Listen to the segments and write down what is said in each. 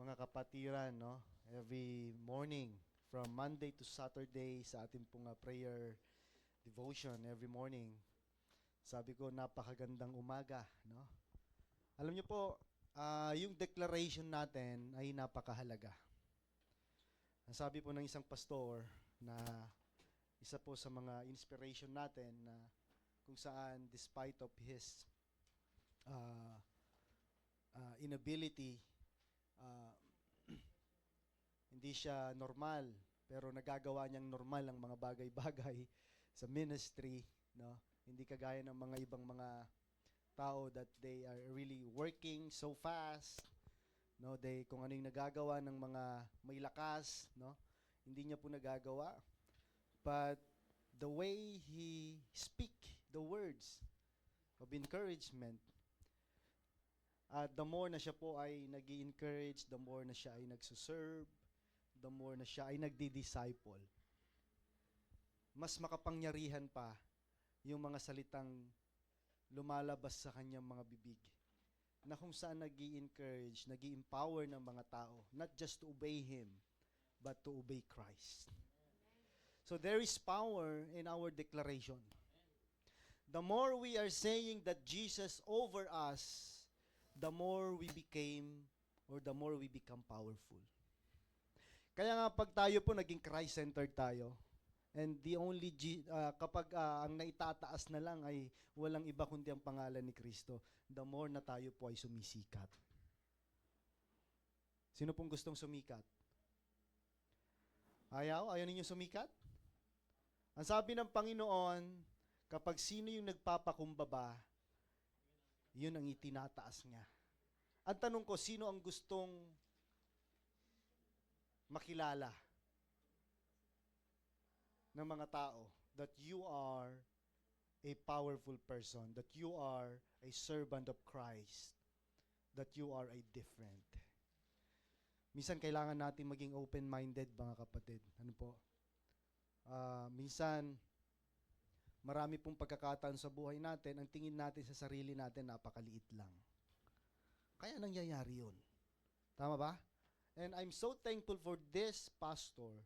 mga kapatiran, no? Every morning, from Monday to Saturday, sa ating pong prayer devotion every morning. Sabi ko, napakagandang umaga, no? Alam niyo po, yung declaration natin ay napakahalaga. Ang sabi po ng isang pastor na isa po sa mga inspiration natin na kung saan despite of his inability, uh, hindi siya normal, pero nagagawa niyang normal ang mga bagay-bagay sa ministry, no? Hindi kagaya ng mga ibang mga tao that they are really working so fast, no? Kung ano yung nagagawa ng mga may lakas, no? Hindi niya po nagagawa. But the way he speak the words of encouragement, the more na siya po ay nag-i-encourage, the more na siya ay nagsuserve, the more na siya ay nagdi-disciple, mas makapangyarihan pa yung mga salitang lumalabas sa kanyang mga bibig, na kung saan nag-i-encourage, nag-i-empower ng mga tao, not just to obey Him, but to obey Christ. So there is power in our declaration. The more we are saying that Jesus over us, the more we became, or the more we become powerful. Kaya nga pag tayo po naging Christ-centered tayo, and the only, kapag ang naitataas na lang ay walang iba kundi ang pangalan ni Kristo, the more na tayo po ay sumisikat. Sino pong gustong sumikat? Ayaw ninyo sumikat? Ang sabi ng Panginoon, kapag sino yung nagpapakumbaba, yun ang itinataas niya. Ang tanong ko, sino ang gustong makilala ng mga tao that you are a powerful person, that you are a servant of Christ, that you are a different? Minsan kailangan natin maging open-minded, mga kapatid. Ano po? Minsan, marami pong pagkakataon sa buhay natin, ang tingin natin sa sarili natin, napakaliit lang. Kaya nangyayari yun. Tama ba? And I'm so thankful for this pastor.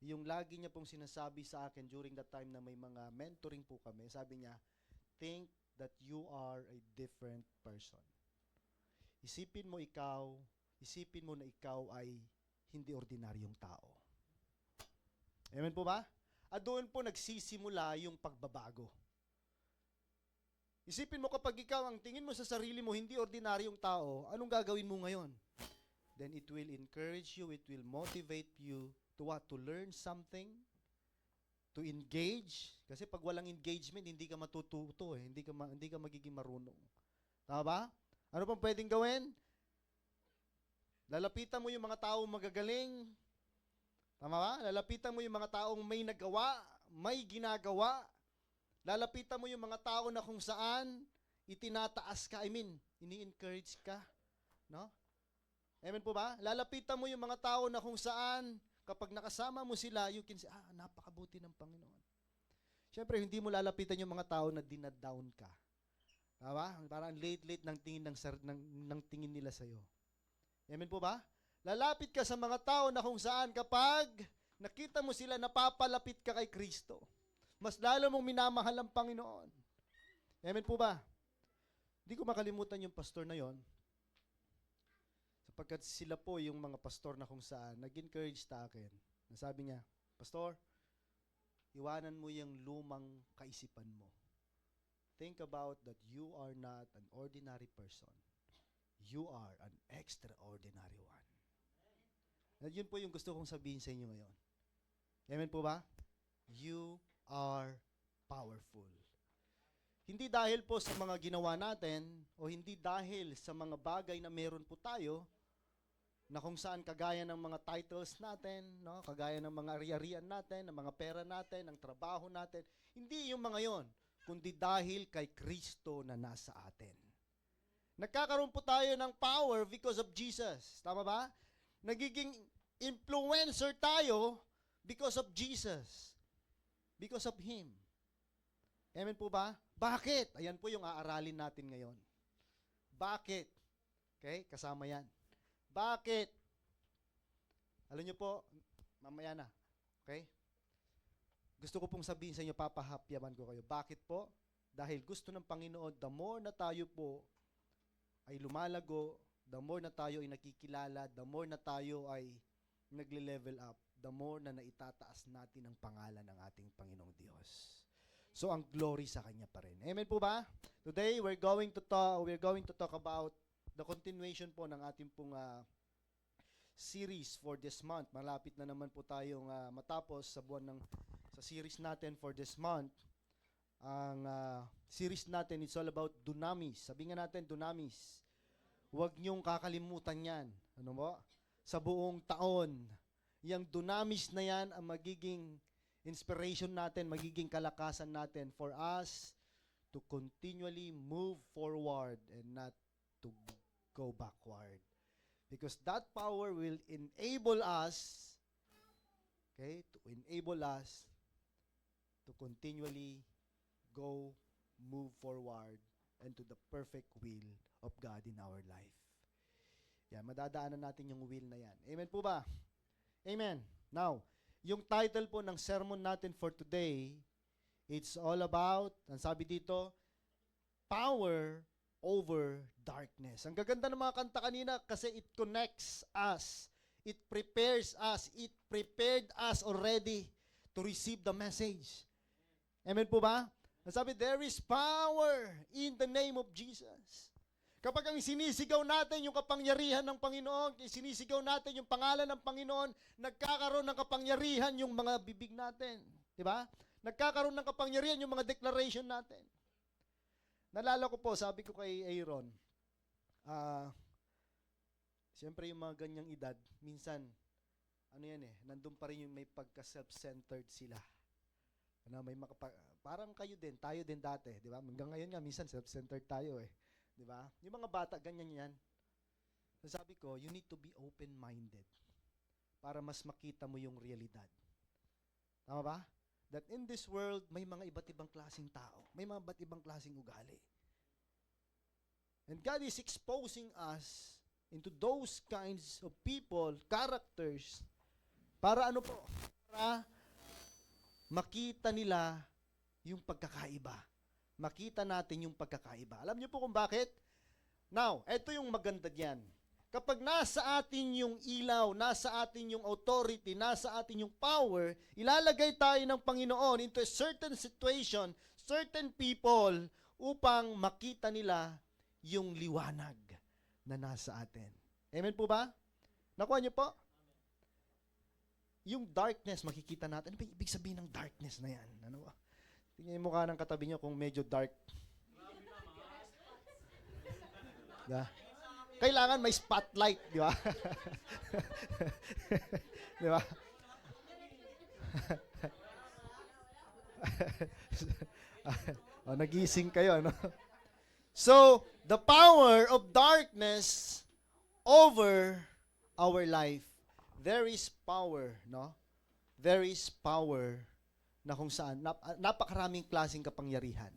Yung lagi niya pong sinasabi sa akin during that time na may mga mentoring po kami, sabi niya, think that you are a different person. Isipin mo na ikaw ay hindi ordinaryong tao. Amen po ba? At doon po nagsisimula yung pagbabago. Isipin mo, kapag ikaw ang tingin mo sa sarili mo, hindi ordinaryong tao, anong gagawin mo ngayon? Then it will encourage you, it will motivate you to what? To learn something, to engage. Kasi pag walang engagement, hindi ka matututo, hindi ka magiging marunong. Tama ba? Ano pang pwedeng gawin? Lalapitan mo yung mga taong magagaling. Tama ba? Lalapitan mo yung mga taong may nagawa, may ginagawa. Lalapitan mo yung mga tao na kung saan itinataas ka, ini-encourage ka. No? Amen po ba? Lalapitan mo yung mga tao na kung saan kapag nakasama mo sila, you can say, napakabuti ng Panginoon. Siyempre, hindi mo lalapitan yung mga tao na dinadown ka. Tama? Parang late ng tingin ng tingin nila sa'yo. Amen po ba? Lalapit ka sa mga tao na kung saan kapag nakita mo sila, napapalapit ka kay Kristo. Mas lalo mong minamahal ang Panginoon. Amen po ba? Hindi ko makalimutan yung pastor na yon. Sapagkat sila po yung mga pastor na kung saan nag-encourage sa akin. Nasabi niya, Pastor, iwanan mo yung lumang kaisipan mo. Think about that you are not an ordinary person. You are an extraordinary one. At yun po yung gusto kong sabihin sa inyo ngayon. Amen po ba? You are powerful. Hindi dahil po sa mga ginawa natin o hindi dahil sa mga bagay na meron po tayo na kung saan kagaya ng mga titles natin, no? Kagaya ng mga ari-arian natin, ng mga pera natin, ng trabaho natin. Hindi yung mga yon, kundi dahil kay Kristo na nasa atin. Nagkakaroon po tayo ng power because of Jesus. Tama ba? Nagiging influencer tayo because of Jesus. Because of Him. Amen po ba? Bakit? Ayan po yung aaralin natin ngayon. Bakit? Okay? Kasama yan. Bakit Alam niyo po, mamaya na. Okay? Gusto ko pong sabihin sa inyo, papahapyaman ko kayo. Bakit po? Dahil gusto ng Panginoon, the more na tayo po ay lumalago, the more na tayo ay nakikilala, the more na tayo ay nagle-level up, the more na naitataas natin ang pangalan ng ating Panginoong Diyos. So ang glory sa Kanya pa rin. Amen po ba? Today we're going to talk about the continuation po ng ating pong series for this month. Malapit na naman po tayong matapos sa series natin for this month. Ang series natin, it's all about dunamis. Sabi nga natin, dunamis. Huwag niyong kakalimutan yan. Ano mo? Sa buong taon. Yang dunamis na yan ang magiging inspiration natin, magiging kalakasan natin for us to continually move forward and not to go backward. Because that power will enable us, okay, to enable us to continually move forward and to the perfect will of God in our life. Yan, madadaanan natin yung will na yan. Amen po ba? Amen. Now, yung title po ng sermon natin for today, it's all about, ang sabi dito, power over darkness. Ang gaganda ng mga kanta kanina kasi it connects us. It prepares us. It prepared us already to receive the message. Amen po ba? Ang sabi, there is power in the name of Jesus. Kapag ang sinisigaw natin yung kapangyarihan ng Panginoon, sinisigaw natin yung pangalan ng Panginoon, nagkakaroon ng kapangyarihan yung mga bibig natin. Diba? Nagkakaroon ng kapangyarihan yung mga declaration natin. Nalala ko po, sabi ko kay Aaron, siyempre yung mga ganyang edad, minsan, nandun pa rin yung may pagka-self-centered sila. Parang tayo din dati, di ba? Hanggang ngayon nga, minsan self-centered tayo eh. Di ba? Yung mga bata, ganyan yan. So sabi ko, you need to be open-minded para mas makita mo yung realidad. Tama ba? That in this world, may mga iba't ibang klaseng tao. May mga iba't ibang klaseng ugali. And God is exposing us into those kinds of people, characters, para ano po? Para makita nila yung pagkakaiba. Makita natin yung pagkakaiba. Alam niyo po kung bakit? Now, ito yung maganda diyan. Kapag nasa atin yung ilaw, nasa atin yung authority, nasa atin yung power, ilalagay tayo ng Panginoon into a certain situation, certain people, upang makita nila yung liwanag na nasa atin. Amen po ba? Nakuha niyo po? Yung darkness, makikita natin. Ano ba ibig sabihin ng darkness na yan? Ano ba? Tingnan yung mukha ng katabi niyo kung medyo dark. Yeah. Kailangan may spotlight, di ba? Di ba? Nagising kayo, no? So, the power of darkness over our life. There is power, no? There is power na kung saan, napakaraming klaseng kapangyarihan.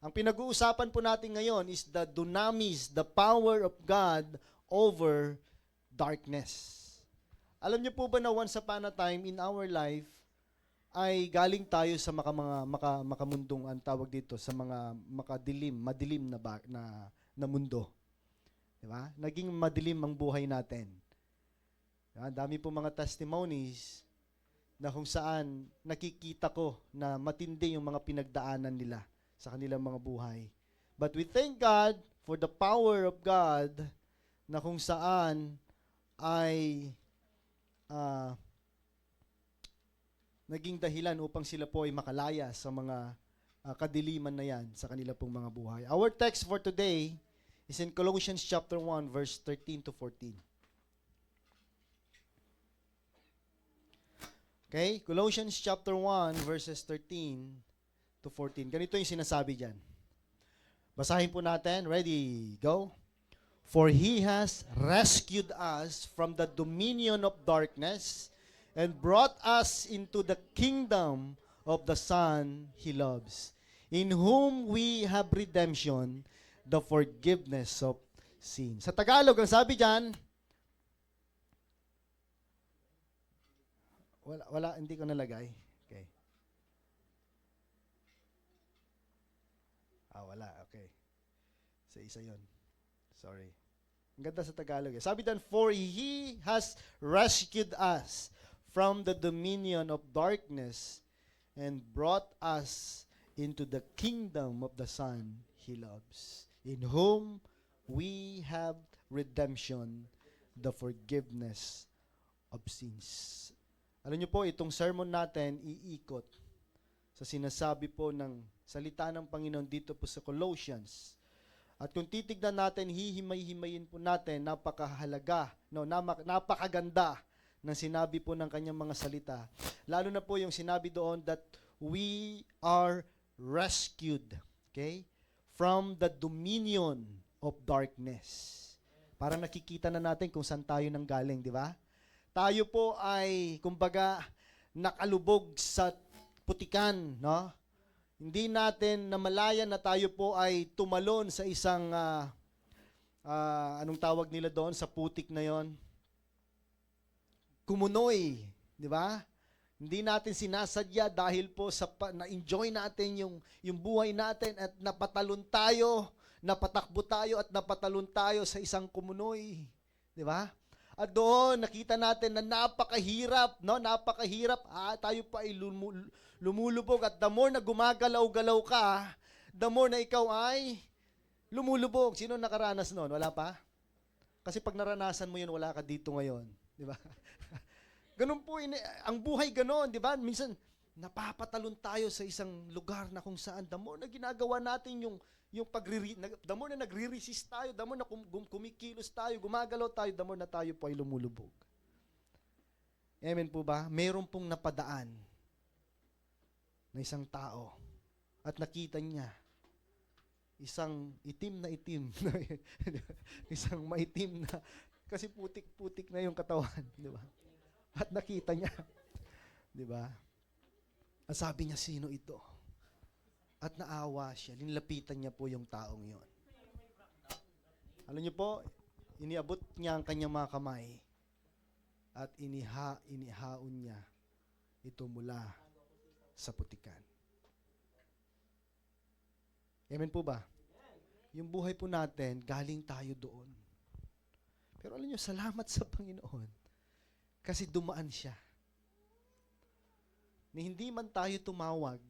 Ang pinag-uusapan po natin ngayon is the dunamis, the power of God over darkness. Alam niyo po ba na once upon a time in our life, ay galing tayo sa makamundong, ang tawag dito, sa mga madilim na mundo. Diba? Naging madilim ang buhay natin. Diba? Dami po mga testimonies na kung saan nakikita ko na matindi yung mga pinagdaanan nila sa kanilang mga buhay. But we thank God for the power of God na kung saan ay naging dahilan upang sila po ay makalaya sa mga kadiliman na yan sa kanila pong mga buhay. Our text for today is in Colossians chapter 1 verse 13 to 14. Okay? Colossians chapter 1 verses 13 to 14. Ganito yung sinasabi dyan. Basahin po natin. Ready? Go. For He has rescued us from the dominion of darkness and brought us into the kingdom of the Son He loves, in whom we have redemption, the forgiveness of sins. Sa Tagalog, ang sabi dyan, Wala, hindi ko nalagay. Okay. Wala. Okay. Sa isa yon. Sorry. Ang ganda sa Tagalog eh. Sabi doon, for He has rescued us from the dominion of darkness and brought us into the kingdom of the Son He loves, in whom we have redemption, the forgiveness of sins. Alam niyo po, itong sermon natin iikot sa sinasabi po ng salita ng Panginoon dito po sa Colossians. At kung titignan natin, hihimay-himayin po natin, napakahalaga, napakaganda ng sinabi po ng kanyang mga salita. Lalo na po yung sinabi doon that we are rescued, okay, from the dominion of darkness. Parang nakikita na natin kung saan tayo nanggaling, di ba? Tayo po ay, kumbaga, nakalubog sa putikan, no? Hindi natin namalayan na tayo po ay tumalon sa isang, anong tawag nila doon, sa putik na yon? Kumunoy, di ba? Hindi natin sinasadya dahil po sa na-enjoy natin yung buhay natin at napatalon tayo, napatakbo tayo at napatalon tayo sa isang kumunoy. Di ba? At doon, nakita natin na napakahirap, no? Napakahirap. Tayo pa ay lumulubog at the more na gumagalaw-galaw ka, the more na ikaw ay lumulubog. Sino nakaranas noon? Wala pa? Kasi pag naranasan mo yun, wala ka dito ngayon. Di ba? Ganun po, ang buhay ganon, di ba? Minsan, napapatalon tayo sa isang lugar na kung saan, the more na ginagawa natin yung the more na nagre-resist tayo, the more na kumikilos tayo, gumagalaw tayo, the more na tayo po ay lumulubog. Amen po ba? Meron pong napadaan na isang tao at nakita niya isang itim na itim, isang maitim na, kasi putik-putik na yung katawan, di ba? At nakita niya, di ba? At sabi niya, sino ito? At naawa siya, linlapitan niya po yung taong yon. Alam niyo po, iniabot niya ang kanyang mga kamay at inihaon niya ito mula sa putikan. Amen po ba? Yung buhay po natin, galing tayo doon. Pero alam niyo, salamat sa Panginoon kasi dumaan siya. Ni hindi man tayo tumawag,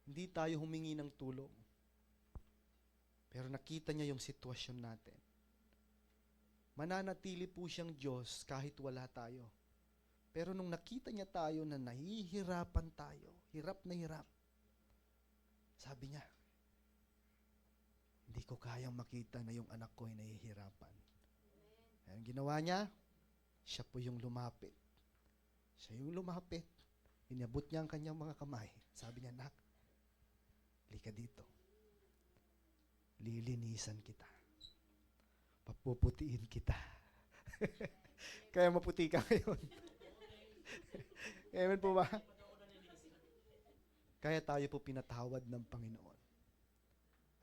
hindi tayo humingi ng tulong. Pero nakita niya yung sitwasyon natin. Mananatili po siyang Diyos kahit wala tayo. Pero nung nakita niya tayo na nahihirapan tayo, hirap na hirap, sabi niya, hindi ko kayang makita na yung anak ko ay nahihirapan. Ang ginawa niya, siya po yung lumapit. Siya yung lumapit. Inabot niya ang kanyang mga kamay. Sabi niya, nak, halika dito. Lilinisan kita. Papuputiin kita. Kaya maputi ka ngayon. Amen po ba? Kaya tayo po pinatawad ng Panginoon.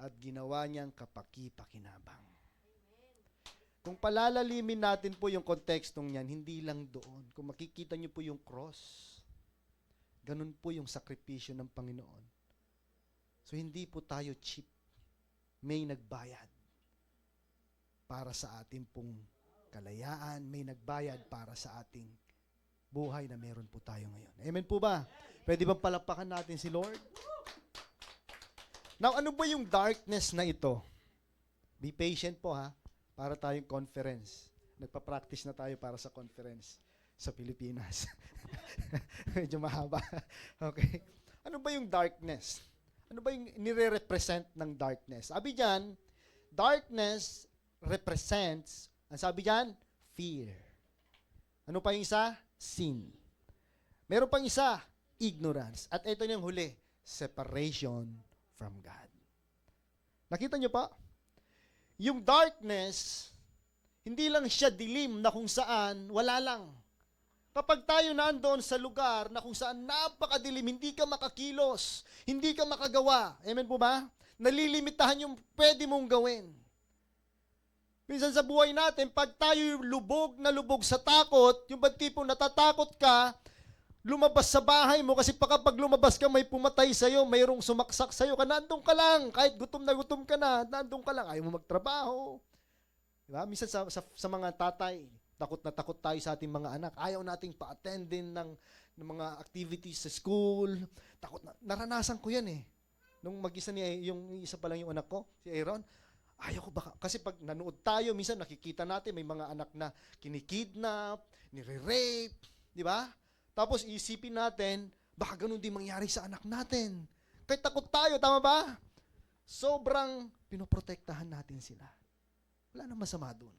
At ginawa niyang kapaki-pakinabang. Kung palalalimin natin po yung kontekstong yan, hindi lang doon. Kung makikita niyo po yung cross, ganun po yung sakripisyo ng Panginoon. So, hindi po tayo cheap. May nagbayad para sa ating pong kalayaan. May nagbayad para sa ating buhay na meron po tayo ngayon. Amen po ba? Pwede bang palapakan natin si Lord? Now, ano ba yung darkness na ito? Be patient po ha, para tayong conference. Nagpa-practice na tayo para sa conference sa Pilipinas. Medyo mahaba. Okay. Ano ba yung darkness? Ano ba yung nire-represent ng darkness? Sabi diyan, darkness represents, ang sabi diyan, fear. Ano pa yung isa? Sin. Meron pang isa, ignorance. At ito yung huli, separation from God. Nakita niyo pa? Yung darkness, hindi lang siya dilim na kung saan, wala lang. Kapag tayo nandoon sa lugar na kung saan napakadilim, hindi ka makakilos, hindi ka makagawa. Amen po ba? Nalilimitahan yung pwede mong gawin. Minsan sa buhay natin, pag tayo lubog na lubog sa takot, yung bang tipong natatakot ka, lumabas sa bahay mo kasi pag lumabas ka, may pumatay sa'yo, mayroong sumaksak sa'yo ka, nandun ka lang. Kahit gutom na gutom ka na, nandun ka lang. Ayaw mo magtrabaho. Diba? Minsan sa mga tatay, takot na takot tayo sa ating mga anak. Ayaw nating pa-attend din ng mga activities sa school. Takot na. Naranasan ko yan eh. Nung mag-isa yung isa pa lang yung anak ko, si Aaron, ayaw ko baka, kasi pag nanood tayo, minsan nakikita natin may mga anak na kinikidnap, nire-rape, di ba? Tapos isipin natin, baka ganun din mangyari sa anak natin. Kahit takot tayo, tama ba? Sobrang pinoprotektahan natin sila. Wala nang masama doon.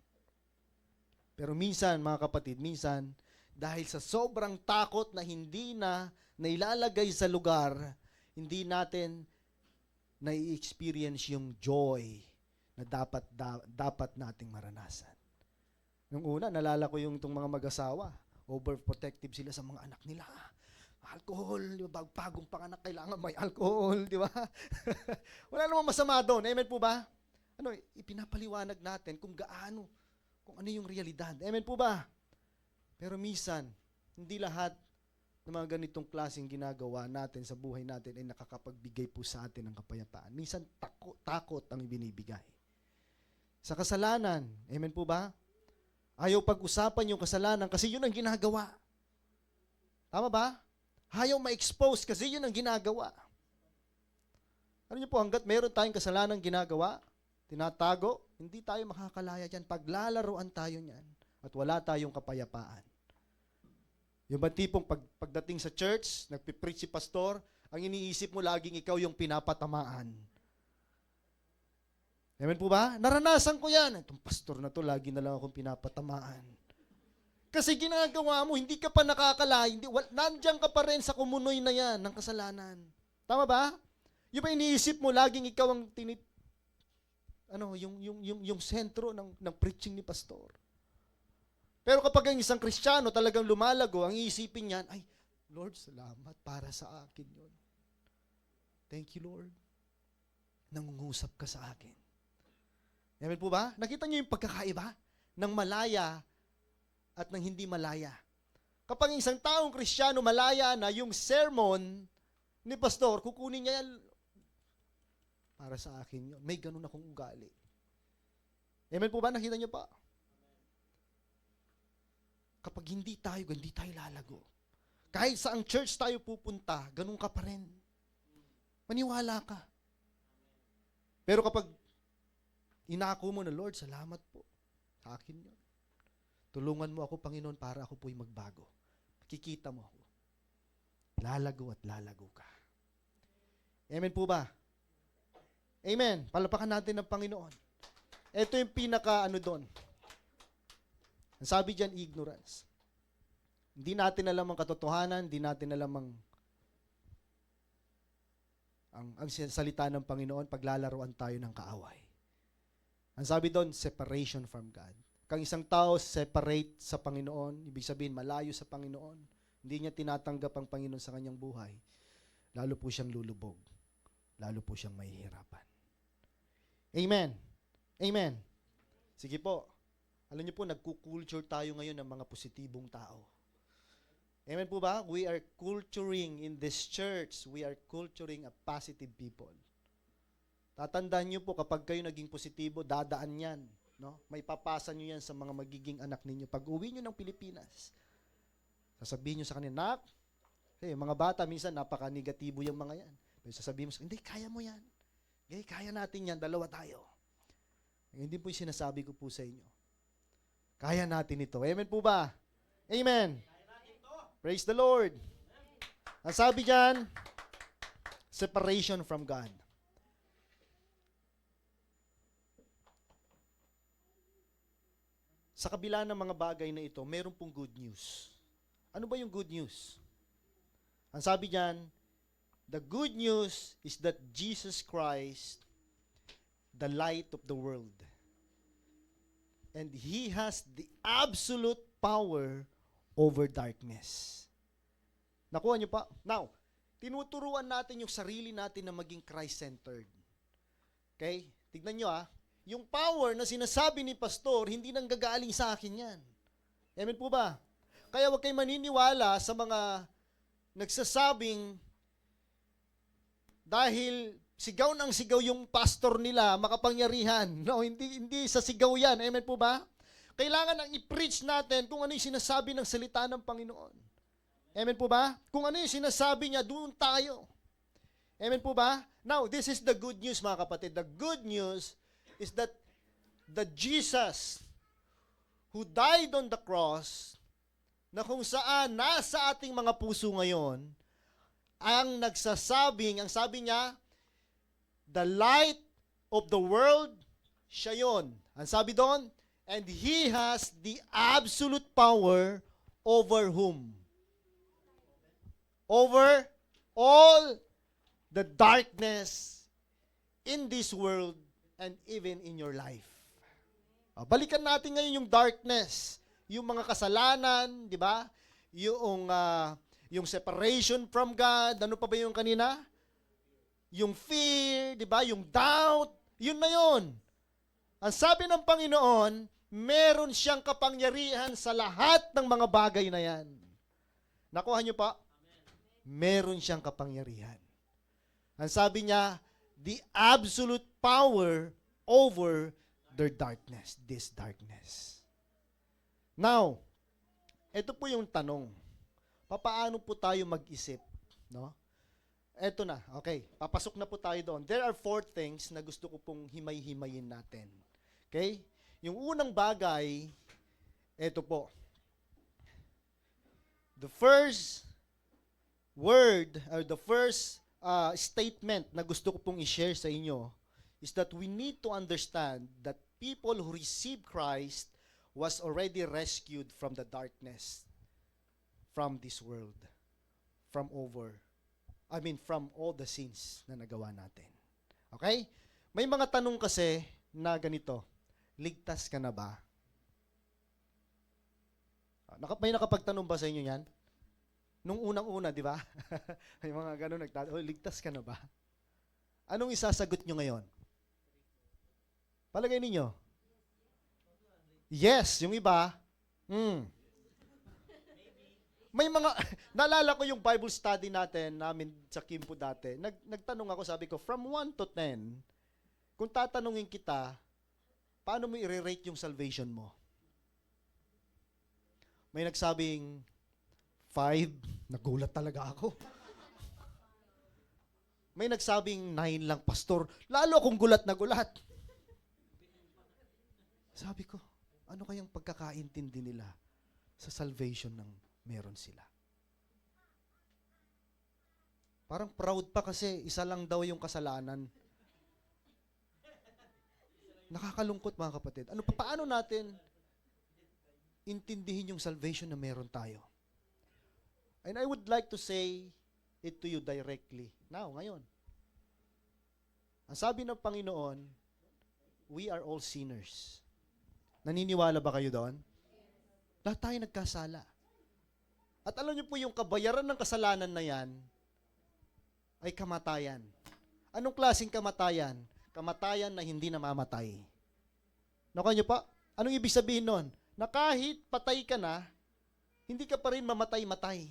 Pero minsan, mga kapatid, minsan, dahil sa sobrang takot na hindi na nailalagay sa lugar, hindi natin na-experience yung joy na dapat nating maranasan. Nung una, nalala ko yung itong mga mag-asawa. Overprotective sila sa mga anak nila. Alcohol, di ba? Bagong panganak, kailangan may alcohol, di ba? Wala namang masama doon. Amen po ba? Ipinapaliwanag natin kung ano yung realidad. Amen po ba? Pero minsan, hindi lahat ng mga ganitong klaseng ginagawa natin sa buhay natin ay nakakapagbigay po sa atin ng kapayapaan. Minsan, takot ang ibinibigay. Sa kasalanan, amen po ba? Ayaw pag-usapan yung kasalanan kasi yun ang ginagawa. Tama ba? Ayaw ma-expose kasi yun ang ginagawa. Ano niyo po, hanggat meron tayong kasalanan ginagawa, tinatago, hindi tayo makakalaya dyan. Paglalaroan tayo niyan at wala tayong kapayapaan. Yung ba tipong pagdating sa church, nagpipreach si pastor, ang iniisip mo laging ikaw yung pinapatamaan. Amen po ba? Naranasan ko yan. Itong pastor na to, lagi na lang akong pinapatamaan. Kasi ginagawa mo, hindi ka pa nakakalaya, nandiyan ka pa rin sa kumunoy na yan ng kasalanan. Tama ba? Yung ba iniisip mo, laging ikaw ang yung sentro ng preaching ni pastor. Pero kapag ang isang Kristiyano talagang lumalago, ang iisipin niyan, ay, Lord, salamat para sa akin yun. Thank you, Lord. Nangungusap ka sa akin. Amen po ba? Nakita niyo yung pagkakaiba ng malaya at ng hindi malaya. Kapag isang taong Kristiyano malaya na yung sermon ni pastor, kukunin niya yan, para sa akin yun. May ganun akong ugali. Amen po ba? Nakita niyo pa? Kapag hindi tayo lalago. Kahit sa ang church tayo pupunta, ganun ka pa rin. Maniwala ka. Pero kapag inako mo na, Lord, salamat po. Sa akin yun. Tulungan mo ako, Panginoon, para ako po'y magbago. Kikita mo ako. Lalago at lalago ka. Amen po ba? Amen. Palapakan natin ng Panginoon. Ito yung doon. Ang sabi dyan, ignorance. Hindi natin alam ang katotohanan, hindi natin alam ang salita ng Panginoon, paglalaruan tayo ng kaaway. Ang sabi doon, separation from God. Kang isang tao separate sa Panginoon, ibig sabihin malayo sa Panginoon, hindi niya tinatanggap ang Panginoon sa kanyang buhay, lalo po siyang lulubog, lalo po siyang mahihirapan. Amen. Amen. Sige po. Alam niyo po, nagkukulture tayo ngayon ng mga positibong tao. Amen po ba? We are culturing in this church. We are culturing a positive people. Tatandaan niyo po, kapag kayo naging positibo, dadaan yan. No? May papasa niyo yan sa mga magiging anak ninyo. Pag uwi niyo ng Pilipinas, sasabihin niyo sa kanila, Nak, mga bata, minsan napaka-negatibo yung mga yan. Pero sasabihin mo, hindi, kaya mo yan. Okay, kaya natin yan, dalawa tayo. Hindi po yung sinasabi ko po sa inyo. Kaya natin ito. Amen po ba? Amen. Praise the Lord. Ang sabi dyan, separation from God. Sa kabila ng mga bagay na ito, meron pong good news. Ano ba yung good news? Ang sabi dyan, the good news is that Jesus Christ, the light of the world, and He has the absolute power over darkness. Nakuha niyo pa? Now, tinuturuan natin yung sarili natin na maging Christ-centered. Okay? Tignan niyo yung power na sinasabi ni pastor, hindi nang gagaling sa akin yan. Amen po ba? Kaya huwag kayong maniniwala sa mga nagsasabing dahil sigaw ng sigaw yung pastor nila, makapangyarihan. No, hindi sa sigaw yan. Amen po ba? Kailangan ang i-preach natin kung ano yung sinasabi ng salita ng Panginoon. Amen po ba? Kung ano yung sinasabi niya, doon tayo. Amen po ba? Now, this is the good news, mga kapatid. The good news is that the Jesus who died on the cross, na kung saan nasa ating mga puso ngayon, ang nagsasabing, ang sabi niya, the light of the world, siya yun. Ang sabi doon, and He has the absolute power over whom? Over all the darkness in this world and even in your life. Balikan natin ngayon yung darkness, yung mga kasalanan, di ba? Yung separation from God, ano pa ba yung kanina? Yung fear, di ba? Yung doubt, yun na yun. Ang sabi ng Panginoon, meron siyang kapangyarihan sa lahat ng mga bagay na yan. Nakuha niyo pa? Meron siyang kapangyarihan. Ang sabi niya, the absolute power over their darkness, this darkness. Now, ito po yung tanong. Paano po tayo mag-isip? No? Ito na, okay. Papasok na po tayo doon. There are 4 things na gusto ko pong himay-himayin natin. Okay? Yung unang bagay, ito po. The first word, or the first statement na gusto ko pong i-share sa inyo is that we need to understand that people who receive Christ was already rescued from the darkness, from this world, from all the sins na nagawa natin. Okay? May mga tanong kasi na ganito, ligtas ka na ba? May nakapagtanong ba sa inyo yan? Nung unang-una, di ba? May mga ganun ligtas ka na ba? Anong isasagot nyo ngayon? Palagay ninyo? Yes, yung iba. May mga, naalala ko yung Bible study namin sa Kimpo dati. Nagtanong ako, sabi ko, from 1 to 10, kung tatanungin kita, paano mo i-rate yung salvation mo? May nagsabing 5, nagulat talaga ako. May nagsabing 9 lang, pastor. Lalo akong gulat na gulat. Sabi ko, ano kayang pagkakaintindi nila sa salvation ng meron sila? Parang proud pa kasi isa lang daw yung kasalanan. Nakakalungkot, mga kapatid. Paano natin intindihin yung salvation na meron tayo? And I would like to say it to you directly. Now, ngayon. Ang sabi ng Panginoon, we are all sinners. Naniniwala ba kayo doon? Lahat tayo nagkasala. At alam niyo po yung kabayaran ng kasalanan na yan ay kamatayan. Anong klaseng kamatayan? Kamatayan na hindi namamatay. Nakuha niyo pa? Anong ibig sabihin nun? Na kahit patay ka na, hindi ka pa rin mamatay-matay.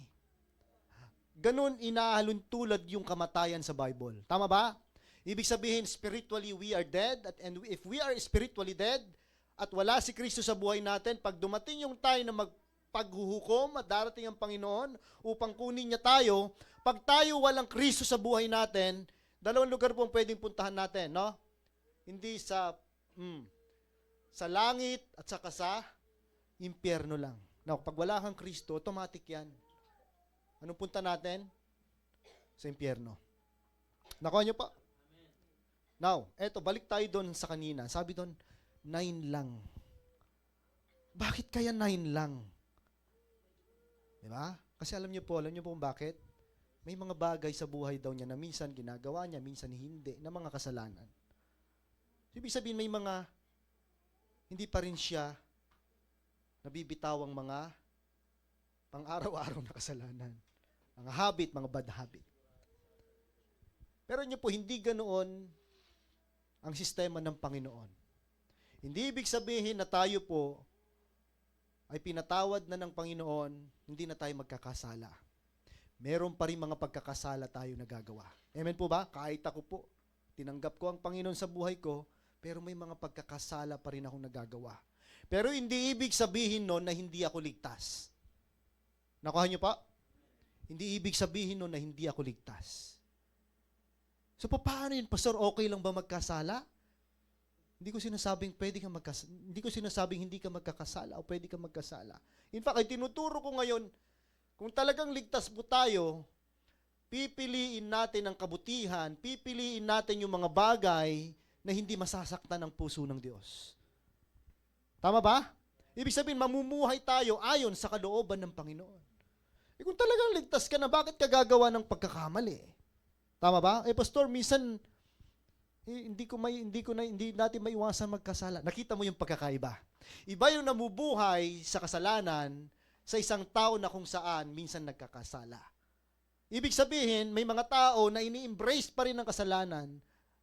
Ganun inahalon tulad yung kamatayan sa Bible. Tama ba? Ibig sabihin, spiritually we are dead, and if we are spiritually dead, at wala si Kristo sa buhay natin, pag dumating yung time na magpaghuhukom at darating ang Panginoon upang kunin niya tayo, pag tayo walang Kristo sa buhay natin, dalawang lugar po ang pwedeng puntahan natin, no? Hindi sa langit at saka sa impyerno lang. Now, pag wala kang Kristo, automatic yan. Anong punta natin? Sa impyerno. Nakuha niyo pa? Now, eto, balik tayo doon sa kanina. Sabi doon, 9 lang. Bakit kaya 9 lang? Diba? Kasi alam niyo po kung bakit? May mga bagay sa buhay daw niya na minsan ginagawa niya, minsan hindi, na mga kasalanan. Ibig sabihin, may mga hindi pa rin siya nabibitawang mga pang-araw-araw na kasalanan. Mga habit, mga bad habit. Pero niyo po, hindi ganoon ang sistema ng Panginoon. Hindi ibig sabihin na tayo po ay pinatawad na ng Panginoon, hindi na tayo magkakasala. Meron pa rin mga pagkakasala tayo nagagawa. Amen po ba? Kahit ako po, tinanggap ko ang Panginoon sa buhay ko, pero may mga pagkakasala pa rin akong nagagawa. Pero hindi ibig sabihin nun na hindi ako ligtas. Nakuha niyo pa? Hindi ibig sabihin nun na hindi ako ligtas. So paano yun, Pastor? Okay lang ba magkasala? Hindi ko sinasabing hindi ko sinasabing hindi ka magkakasala o pwede ka magkasala. In fact, ay tinuturo ko ngayon, kung talagang ligtas po tayo, pipiliin natin ang kabutihan, pipiliin natin yung mga bagay na hindi masasaktan ng puso ng Diyos. Tama ba? Ibig sabihin, mamumuhay tayo ayon sa kalooban ng Panginoon. Kung talagang ligtas ka na, bakit ka gagawa ng pagkakamali? Tama ba? Pastor, minsan hindi natin maiwasan magkasala. Nakita mo yung pagkakaiba. Iba yung namubuhay sa kasalanan sa isang tao na kung saan minsan nagkakasala. Ibig sabihin, may mga tao na ini-embrace pa rin ng kasalanan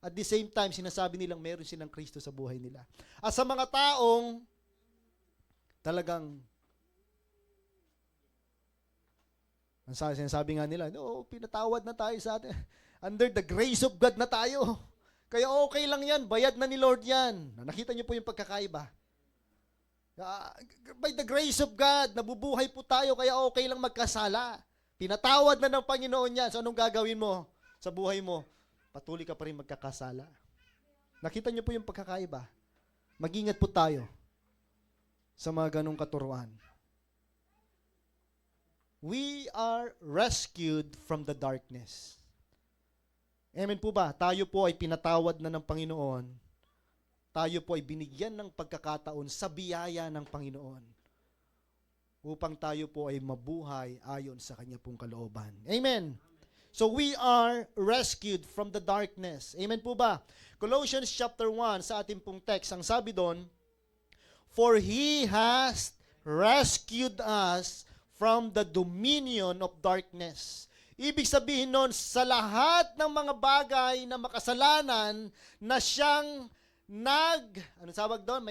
at the same time, sinasabi nilang meron silang Kristo sa buhay nila. At sa mga taong talagang sinasabi nga nila, pinatawad na tayo sa atin. Under the grace of God na tayo. Kaya okay lang yan, bayad na ni Lord yan. Nakita niyo po yung pagkakaiba. By the grace of God, nabubuhay po tayo, kaya okay lang magkasala. Pinatawad na ng Panginoon yan. So anong gagawin mo sa buhay mo? Patuloy ka pa rin magkakasala. Nakita niyo po yung pagkakaiba. Mag-ingat po tayo sa mga ganong katuruan. We are rescued from the darkness. Amen po ba? Tayo po ay pinatawad na ng Panginoon. Tayo po ay binigyan ng pagkakataon sa biyaya ng Panginoon upang tayo po ay mabuhay ayon sa Kanya pong kalooban. Amen. So we are rescued from the darkness. Amen po ba? Colossians chapter 1 sa ating pong text, ang sabi doon, for He has rescued us from the dominion of darkness. Ibig sabihin nun, sa lahat ng mga bagay na makasalanan na siyang ano tawag doon?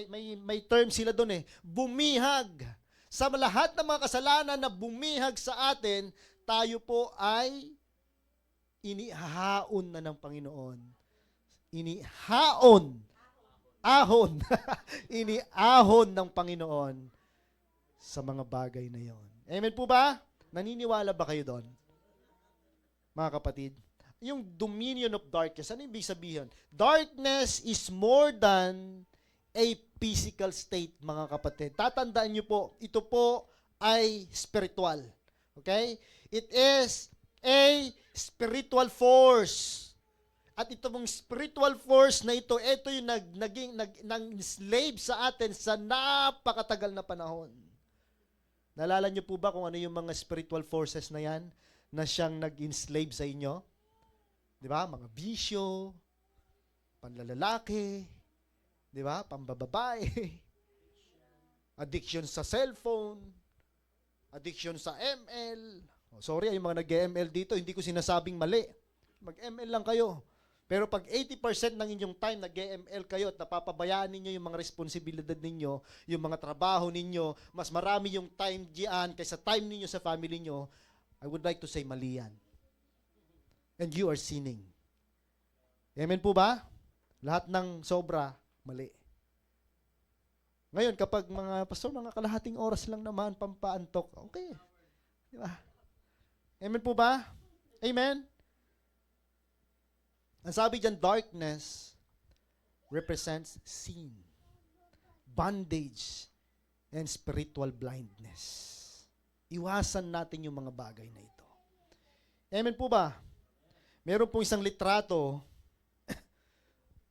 May term sila doon bumihag. Sa lahat ng mga kasalanan na bumihag sa atin, tayo po ay inihaon na ng Panginoon. Ahon. Iniahon ng Panginoon sa mga bagay na yon. Amen po ba? Naniniwala ba kayo doon? Mga kapatid, yung dominion of darkness, ano ibig sabihin? Darkness is more than a physical state, mga kapatid. Tatandaan niyo po, ito po ay spiritual. Okay? It is a spiritual force. At ito mong spiritual force na ito yung nag-slave sa atin sa napakatagal na panahon. Naalala niyo po ba kung ano yung mga spiritual forces na yan na siyang nag-enslave sa inyo? Di ba? Mga bisyo, panlalalaki, di ba? Pambababae, addiction sa cellphone, addiction sa ML. Sorry, yung mga nag-ML dito, hindi ko sinasabing mali. Mag-ML lang kayo. Pero pag 80% ng inyong time nag-ML kayo at napapabayaan ninyo yung mga responsibilidad ninyo, yung mga trabaho ninyo, mas marami yung time diyan kaysa time ninyo sa family nyo, I would like to say mali yan. And you are sinning. Amen po ba? Lahat ng sobra, mali. Ngayon, kapag pastor, mga kalahating oras lang naman, pampaantok, okay. Di ba? Amen po ba? Amen? Ang sabi dyan, darkness represents sin, bondage, and spiritual blindness. Iwasan natin yung mga bagay na ito. Amen po ba? Meron pong isang litrato.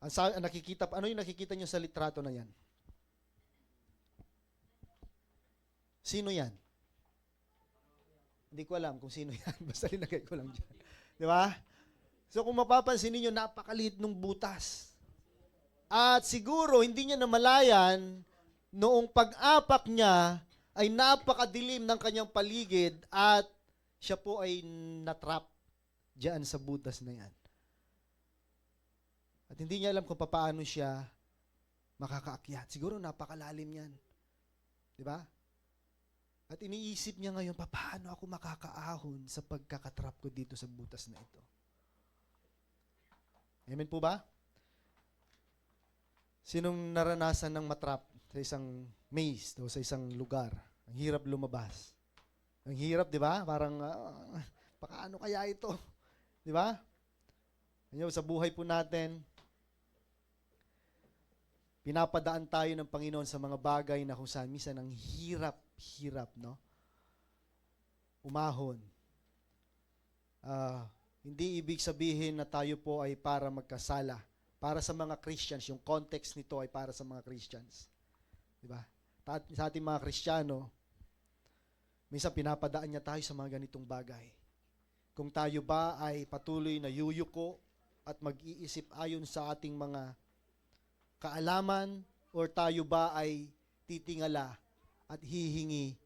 Ano yung nakikita nyo sa litrato na yan? Sino yan? Hindi ko alam kung sino yan. Basta linagay ko lang dyan. Di ba? So kung mapapansin niyo, napakaliit ng butas. At siguro, hindi niya namalayan, noong pag-apak niya, ay napakadilim ng kanyang paligid at siya po ay natrap diyan sa butas na yan. At hindi niya alam kung paano siya makakaakyat. Siguro napakalalim yan. Di ba? At iniisip niya ngayon, paano ako makakaahon sa pagkakatrap ko dito sa butas na ito? Amen po ba? Sinong naranasan ng matrap sa isang maze o sa isang lugar? Ang hirap lumabas. Ang hirap, di ba? Parang, paano kaya ito? Di ba? Sa buhay po natin, pinapadaan tayo ng Panginoon sa mga bagay na kung saan minsan ang hirap, no? Umahon. Hindi ibig sabihin na tayo po ay para magkasala. Para sa mga Christians, yung context nito ay para sa mga Christians. Diba? Sa ating mga Kristiyano, minsan pinapadaan niya tayo sa mga ganitong bagay. Kung tayo ba ay patuloy na yuyuko at mag-iisip ayon sa ating mga kaalaman, or tayo ba ay titingala at hihingi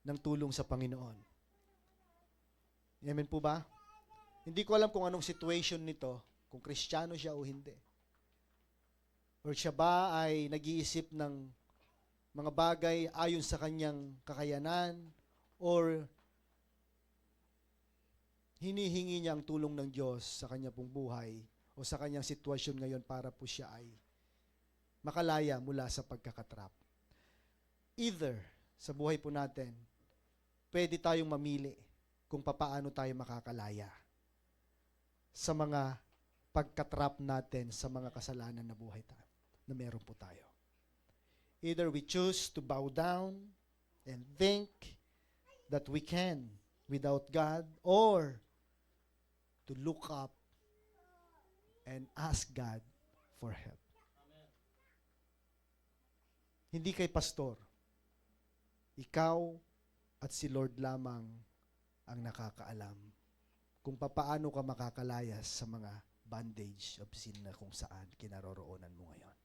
ng tulong sa Panginoon. Amen po ba? Hindi ko alam kung anong situation nito, kung Kristiyano siya o hindi. Or siya ba ay nag-iisip ng mga bagay ayon sa kanyang kakayanan, or hinihingi niya ang tulong ng Diyos sa kanya pong buhay o sa kanyang sitwasyon ngayon para po siya ay makalaya mula sa pagkakatrap. Either, sa buhay po natin, pwede tayong mamili kung papaano tayo makakalaya sa mga pagkatrap natin sa mga kasalanan na buhay tayo, na meron po tayo. Either we choose to bow down and think that we can without God, or to look up and ask God for help. Amen. Hindi kay pastor. Ikaw at si Lord lamang ang nakakaalam kung papaano ka makakalayas sa mga bondage of sin na kung saan kinaroroonan mo ngayon.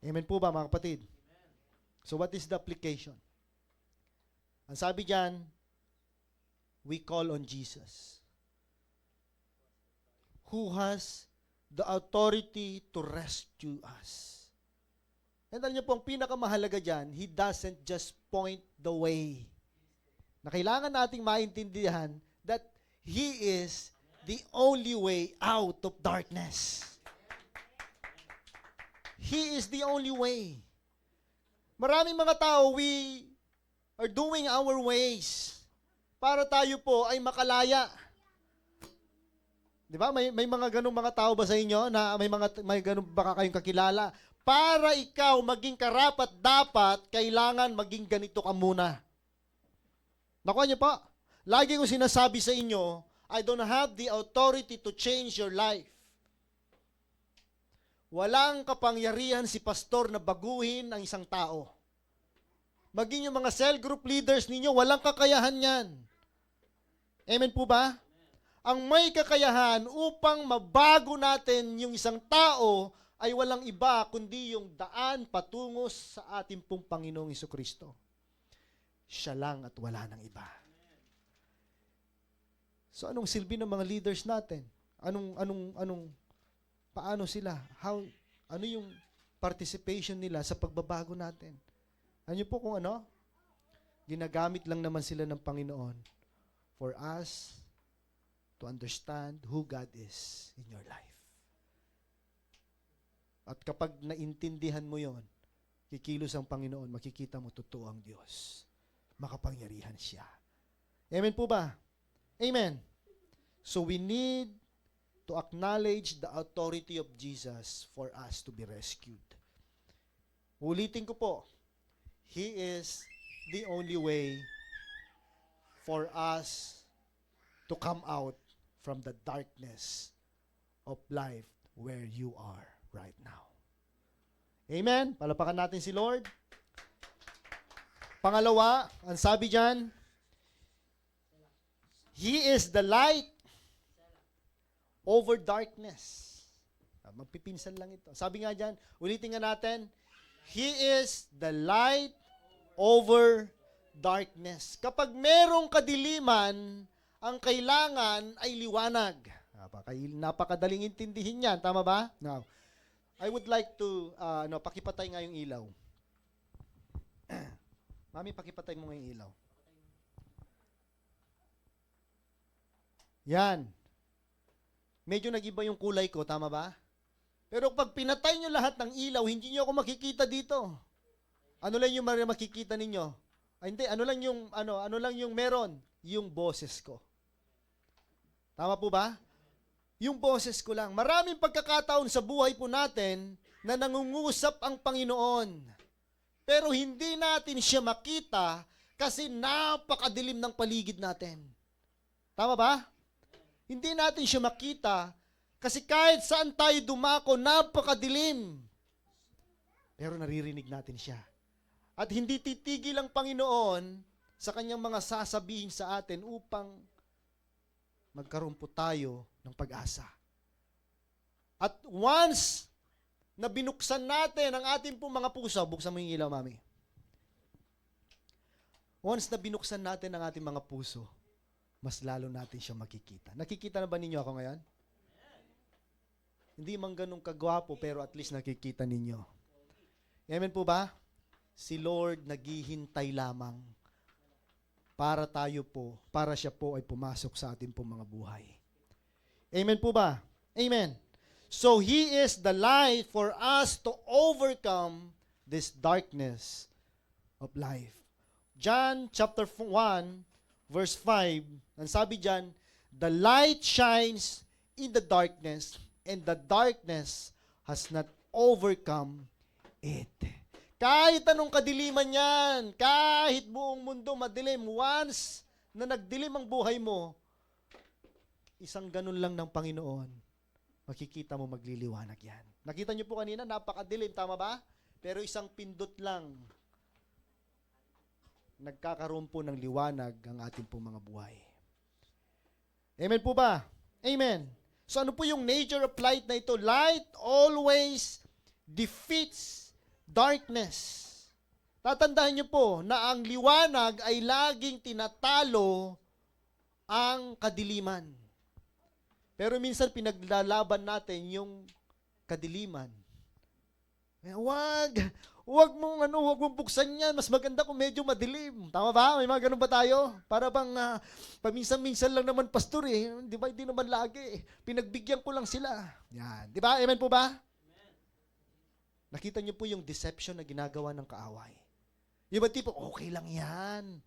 Amen po ba, mga kapatid? Amen. So what is the application? Ang sabi diyan, we call on Jesus, who has the authority to rescue us. And alam niyo po, ang pinakamahalaga dyan, He doesn't just point the way. Na kailangan nating maintindihan that He is the only way out of darkness. He is the only way. Maraming mga tao, we are doing our ways para tayo po ay makalaya. Di ba? May mga ganung mga tao ba sa inyo na may ganung baka kayong kakilala? Para ikaw maging karapat dapat, kailangan maging ganito ka muna. Nakuha niyo po? Lagi ko sinasabi sa inyo, I don't have the authority to change your life. Walang kapangyarihan si pastor na baguhin ang isang tao. Maging yung mga cell group leaders ninyo, walang kakayahan yan. Amen po ba? Ang may kakayahan upang mabago natin yung isang tao ay walang iba kundi yung daan patungo sa ating pong Panginoong Hesukristo. Siya lang at wala nang iba. So anong silbi ng mga leaders natin? Paano sila? Ano yung participation nila sa pagbabago natin? Ano po kung ano? Ginagamit lang naman sila ng Panginoon for us to understand who God is in your life. At kapag naintindihan mo yon, kikilos ang Panginoon, makikita mo totoo ang Diyos. Makapangyarihan siya. Amen po ba? Amen. So we need to acknowledge the authority of Jesus for us to be rescued. Ulitin ko po, He is the only way for us to come out from the darkness of life where you are right now. Amen? Palapakan natin si Lord. Pangalawa, ang sabi diyan, He is the light over darkness. Magpipinsan lang ito. Sabi nga diyan, ulitin nga natin, He is the light over darkness. Kapag merong kadiliman, ang kailangan ay liwanag. Napakadaling intindihin yan. Tama ba? Now, I would like to, pakipatay nga yung ilaw. Mami, pakipatay mo nga yung ilaw. Yan. Medyo nag-iba yung kulay ko, tama ba? Pero pag pinatay nyo lahat ng ilaw, hindi nyo ako makikita dito. Ano lang yung makikita ninyo? Ay, hindi, ano lang yung meron? Yung boses ko. Tama po ba? Yung boses ko lang. Maraming pagkakataon sa buhay po natin na nangungusap ang Panginoon. Pero hindi natin siya makita kasi napakadilim ng paligid natin. Tama ba? Hindi natin siya makita kasi kahit saan tayo dumako, napakadilim. Pero naririnig natin siya. At hindi titigil ang Panginoon sa kanyang mga sasabihin sa atin upang magkaroon po tayo ng pag-asa. At once na binuksan natin ang ating pong mga puso, buksan mo yung ilaw, Mami. Once na binuksan natin ang ating mga puso, mas lalo natin siya makikita. Nakikita na ba ninyo ako ngayon? Hindi man ganun kagwapo, pero at least nakikita ninyo. Amen po ba? Si Lord naghihintay lamang para siya po ay pumasok sa ating pong mga buhay. Amen po ba? Amen. So, He is the light for us to overcome this darkness of life. John chapter 1, verse 5, ang sabi dyan, the light shines in the darkness, and the darkness has not overcome it. Kahit anong kadiliman yan, kahit buong mundo madilim, once na nagdilim ang buhay mo, isang ganun lang ng Panginoon, makikita mo magliliwanag yan. Nakita niyo po kanina, napakadilim, tama ba? Pero isang pindot lang, nagkakaroon po ng liwanag ang ating po mga buhay. Amen po ba? Amen. So ano po yung nature of light na ito? Light always defeats darkness. Tatandaan niyo po na ang liwanag ay laging tinatalo ang kadiliman. Pero minsan pinaglalaban natin yung kadiliman. Huwag mong buksan yan. Mas maganda kung medyo madilim. Tama ba? May mga ganun ba tayo? Para bang paminsan-minsan lang naman pastor eh. Di ba? Hindi naman lagi. Pinagbigyan ko lang sila. Yan. Di ba? Amen po ba? Amen. Nakita niyo po yung deception na ginagawa ng kaaway. Yung ba tipo, okay lang yan.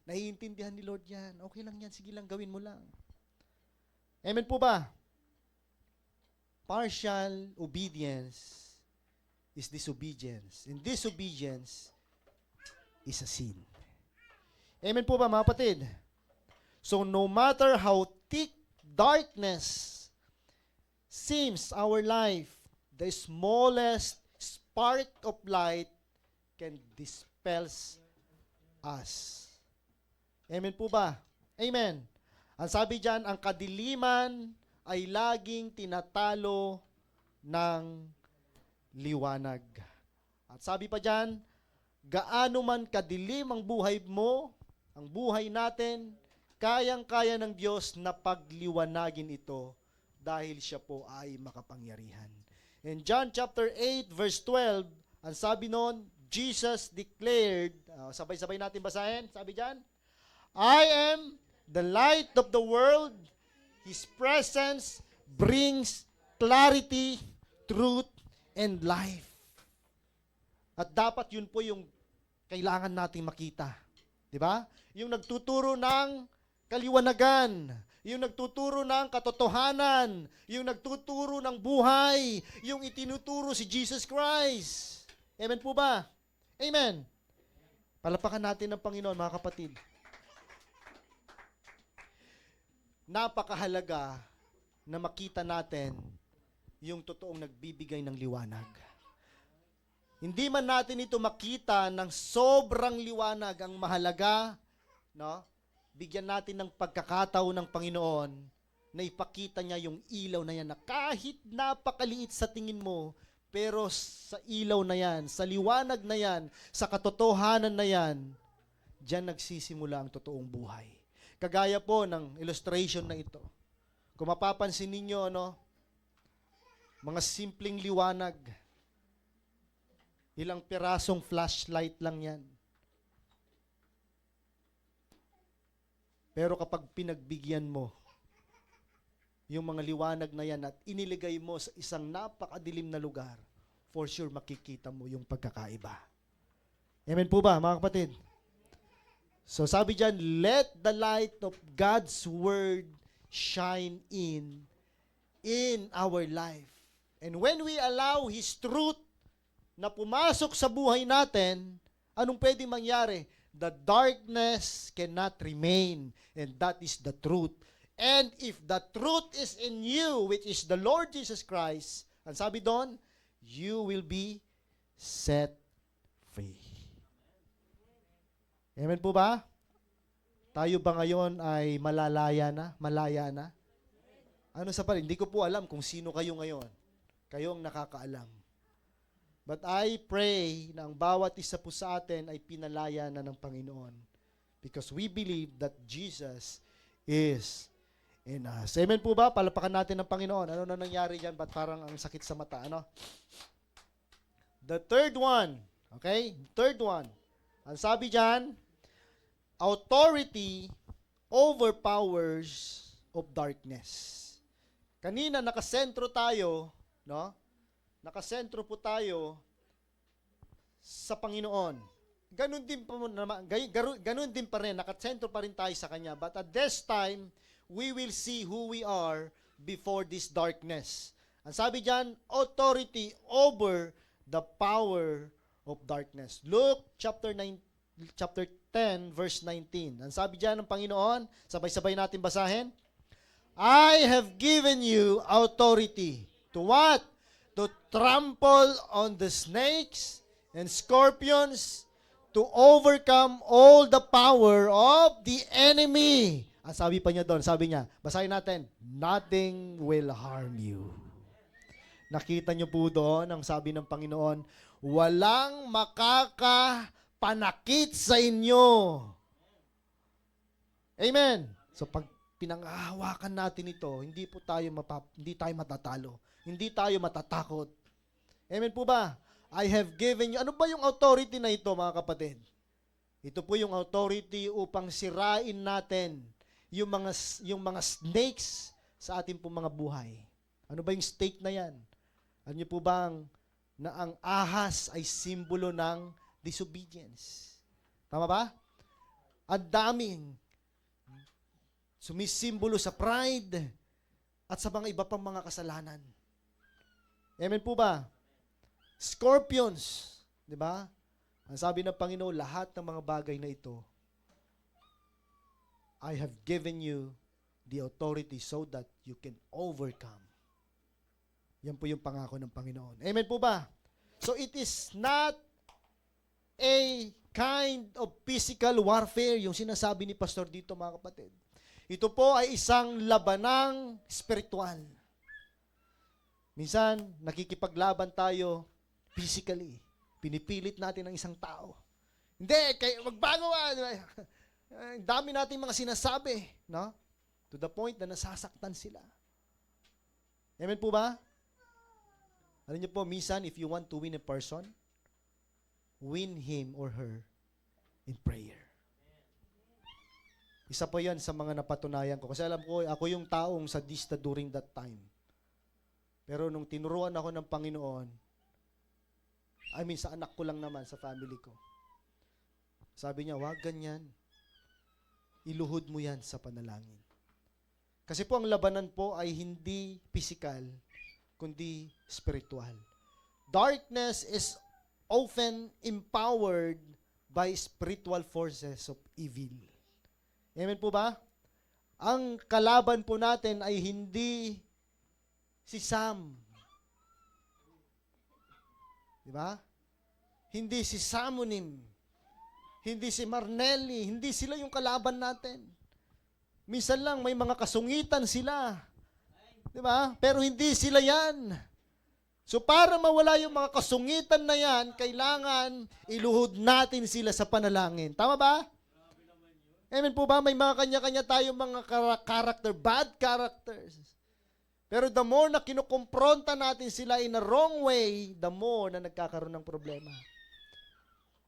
Naiintindihan ni Lord yan. Okay lang yan. Sige lang, gawin mo lang. Amen po ba? Partial obedience is disobedience. And disobedience is a sin. Amen po ba, mga kapatid? So, no matter how thick darkness seems our life, the smallest spark of light can dispel us. Amen po ba? Amen. Ang sabi dyan, ang kadiliman ay laging tinatalo ng liwanag. At sabi pa dyan, gaano man kadilim ang buhay mo, ang buhay natin, kayang-kaya ng Diyos na pagliwanagin ito dahil siya po ay makapangyarihan. In John chapter 8 verse 12, ang sabi noon, Jesus declared, sabay-sabay natin basahin, sabi dyan, I am the light of the world. His presence brings clarity, truth, and life. At dapat yun po yung kailangan nating makita. Di ba? Yung nagtuturo ng kaliwanagan, yung nagtuturo ng katotohanan, yung nagtuturo ng buhay, yung itinuturo si Jesus Christ. Amen po ba? Amen. Palapakan natin ng Panginoon, mga kapatid. Napakahalaga na makita natin yung totoong nagbibigay ng liwanag. Hindi man natin ito makita ng sobrang liwanag, ang mahalaga, no? Bigyan natin ng pagkakataon ng Panginoon na ipakita niya yung ilaw na yan na kahit napakaliit sa tingin mo, pero sa ilaw na yan, sa liwanag na yan, sa katotohanan na yan, diyan nagsisimula ang totoong buhay. Kagaya po ng illustration na ito. Kung mapapansin ninyo, mga simpleng liwanag, Ilang pirasong flashlight lang yan. Pero kapag pinagbigyan mo yung mga liwanag na yan at iniligay mo sa isang napakadilim na lugar, for sure makikita mo yung pagkakaiba. Amen po ba, mga kapatid? So sabi dyan, let the light of God's Word shine in our life. And when we allow His truth na pumasok sa buhay natin, anong pwedeng mangyari? The darkness cannot remain, and that is the truth. And if the truth is in you, which is the Lord Jesus Christ, ang sabi doon, you will be set free. Amen po ba? Tayo ba ngayon ay malaya na? Ano sa parin? Hindi ko po alam kung sino kayo ngayon. Kayo ang nakakaalam. But I pray na ang bawat isa po sa atin ay pinalaya na ng Panginoon. Because we believe that Jesus is in us. Amen po ba? Palapakan natin ng Panginoon. Ano na nangyari dyan? Ba't parang ang sakit sa mata? Ano? The third one. Okay? Third one. Ang sabi dyan, authority over powers of darkness. Kanina nakasentro tayo, no? Nakasentro po tayo sa Panginoon. Ganun din pa rin, nakasentro pa rin tayo sa Kanya. But at this time, we will see who we are before this darkness. Ang sabi diyan, authority over the power of darkness. Luke chapter 10 verse 19. Ang sabi diyan ng Panginoon, sabay-sabay natin basahin. I have given you authority to what? To trample on the snakes and scorpions, to overcome all the power of the enemy. Ang sabi pa niya doon, sabi niya, basahin natin, nothing will harm you. Nakita niyo po doon, ang sabi ng Panginoon, walang makakapanakit sa inyo. Amen. So pag pinanghahawakan natin ito, hindi tayo matatalo. Hindi tayo matatakot. Amen po ba? I have given you. Ano ba yung authority na ito, mga kapatid? Ito po yung authority upang sirain natin yung mga snakes sa ating po mga buhay. Ano ba yung snake na yan? Ano niyo po bang na ang ahas ay simbolo ng disobedience? Tama ba? Ang daming sumisimbolo sa pride at sa mga iba pang mga kasalanan. Amen po ba? Scorpions, di ba? Ang sabi ng Panginoon, lahat ng mga bagay na ito, I have given you the authority so that you can overcome. Yan po yung pangako ng Panginoon. Amen po ba? So it is not a kind of physical warfare, yung sinasabi ni Pastor dito, mga kapatid. Ito po ay isang labanang spiritual. Minsan, nakikipaglaban tayo physically. Pinipilit natin ang isang tao. Hindi, magbago ang dami nating mga sinasabi, no? To the point na nasasaktan sila. Amen po ba? Alam niyo po, minsan, if you want to win a person, win him or her in prayer. Isa po yan sa mga napatunayan ko. Kasi alam ko, ako yung taong sadista during that time. Pero nung tinuruan ako ng Panginoon, sa anak ko lang naman, sa family ko. Sabi niya, wag ganyan. Iluhod mo yan sa panalangin. Kasi po ang labanan po ay hindi physical, kundi spiritual. Darkness is often empowered by spiritual forces of evil. Amen po ba? Ang kalaban po natin ay hindi si Sam. Di ba? Hindi si Samunim. Hindi si Marnelli. Hindi sila yung kalaban natin. Minsan lang may mga kasungitan sila. Di ba? Pero hindi sila yan. So para mawala yung mga kasungitan na yan, kailangan iluhod natin sila sa panalangin. Tama ba? Amen po ba? May mga kanya-kanya tayong mga character, bad characters. Pero the more na kinukumpronta natin sila in a wrong way, the more na nagkakaroon ng problema.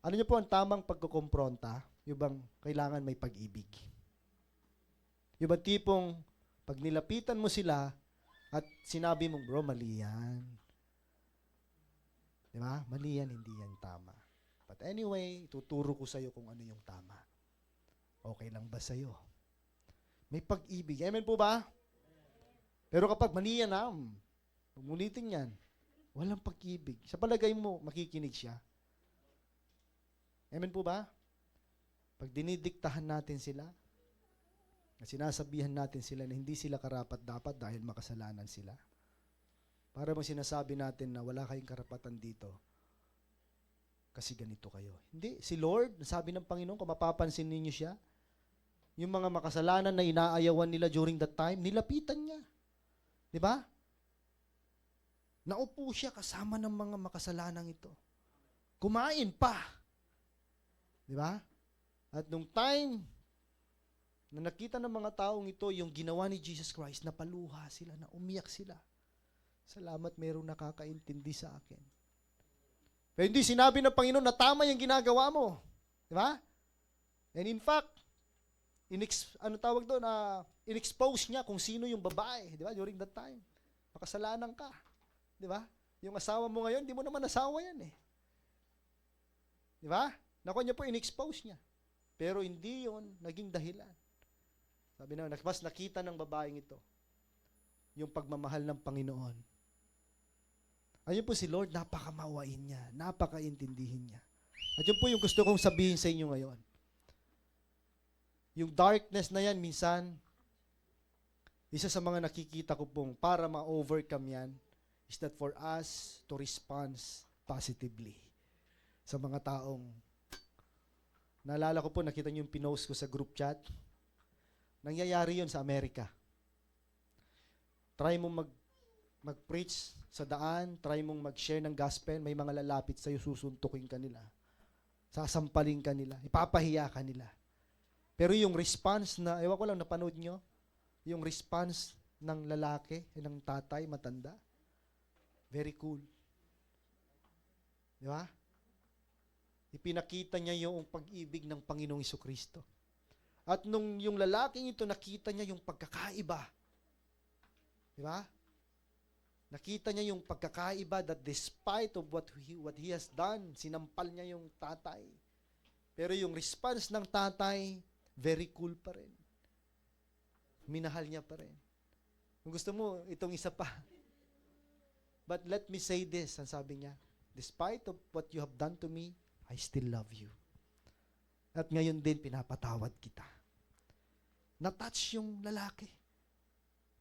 Ano niyo po ang tamang pagkukumpronta? Yung bang kailangan may pag-ibig. Yung bang tipong pag nilapitan mo sila at sinabi mong, bro, mali yan. Di ba? Mali yan, hindi yan tama. But anyway, tuturo ko sa'yo kung ano yung tama. Okay lang ba sa'yo? May pag-ibig. Amen po ba? Pero kapag mali yan, umulitin yan. Walang pag-ibig. Sa palagay mo, makikinig siya. Amen po ba? Pag dinidiktahan natin sila, na sinasabihan natin sila na hindi sila karapat-dapat dahil makasalanan sila, para bang sinasabi natin na wala kayong karapatan dito kasi ganito kayo. Hindi. Si Lord, sabi ng Panginoon, kung mapapansin ninyo siya, yung mga makasalanan na inaayawan nila during that time, nilapitan niya. Di ba? Naupo siya kasama ng mga makasalanang ito. Kumain pa. Di ba? At nung time na nakita ng mga taong ito yung ginawa ni Jesus Christ, napaluha sila, na umiyak sila. Salamat, mayroong nakakaintindi sa akin. Pero hindi sinabi ng Panginoon na tama yung ginagawa mo. Di ba? And in fact, in-expose niya kung sino yung babae, di ba? During that time. Makasalanan ka. Di ba? Yung asawa mo ngayon, di mo naman asawa yan eh. Di ba? Nakuha niya po, in-expose niya. Pero hindi yon naging dahilan. Sabi na, mas nakita ng babaeng ito yung pagmamahal ng Panginoon. Ayun po si Lord, napakamawain niya, napakaintindihin niya. At yun po yung gusto kong sabihin sa inyo ngayon. Yung darkness na yan, minsan, isa sa mga nakikita ko pong para ma-overcome yan, is that for us to respond positively sa mga taong, naalala ko po, nakita niyo yung pinost ko sa group chat, nangyayari yun sa Amerika. Try mo mag-preach sa daan, try mong mag-share ng gospel, may mga lalapit sa'yo, susuntukin ka nila. Sasampalin ka nila, ipapahiya ka nila. Pero yung response na, ewan ko lang, napanood nyo, yung response ng lalaki, ng tatay, matanda, very cool. Di ba? Ipinakita niya yung pag-ibig ng Panginoong Jesucristo. At nung yung lalaking ito, nakita niya yung pagkakaiba. Di ba? Nakita niya yung pagkakaiba that despite of what he has done, sinampal niya yung tatay. Pero yung response ng tatay, very cool pa rin. Minahal niya pa rin. Kung gusto mo, itong isa pa. But let me say this, ang sabi niya, despite of what you have done to me, I still love you. At ngayon din, pinapatawad kita. Na-touch yung lalaki.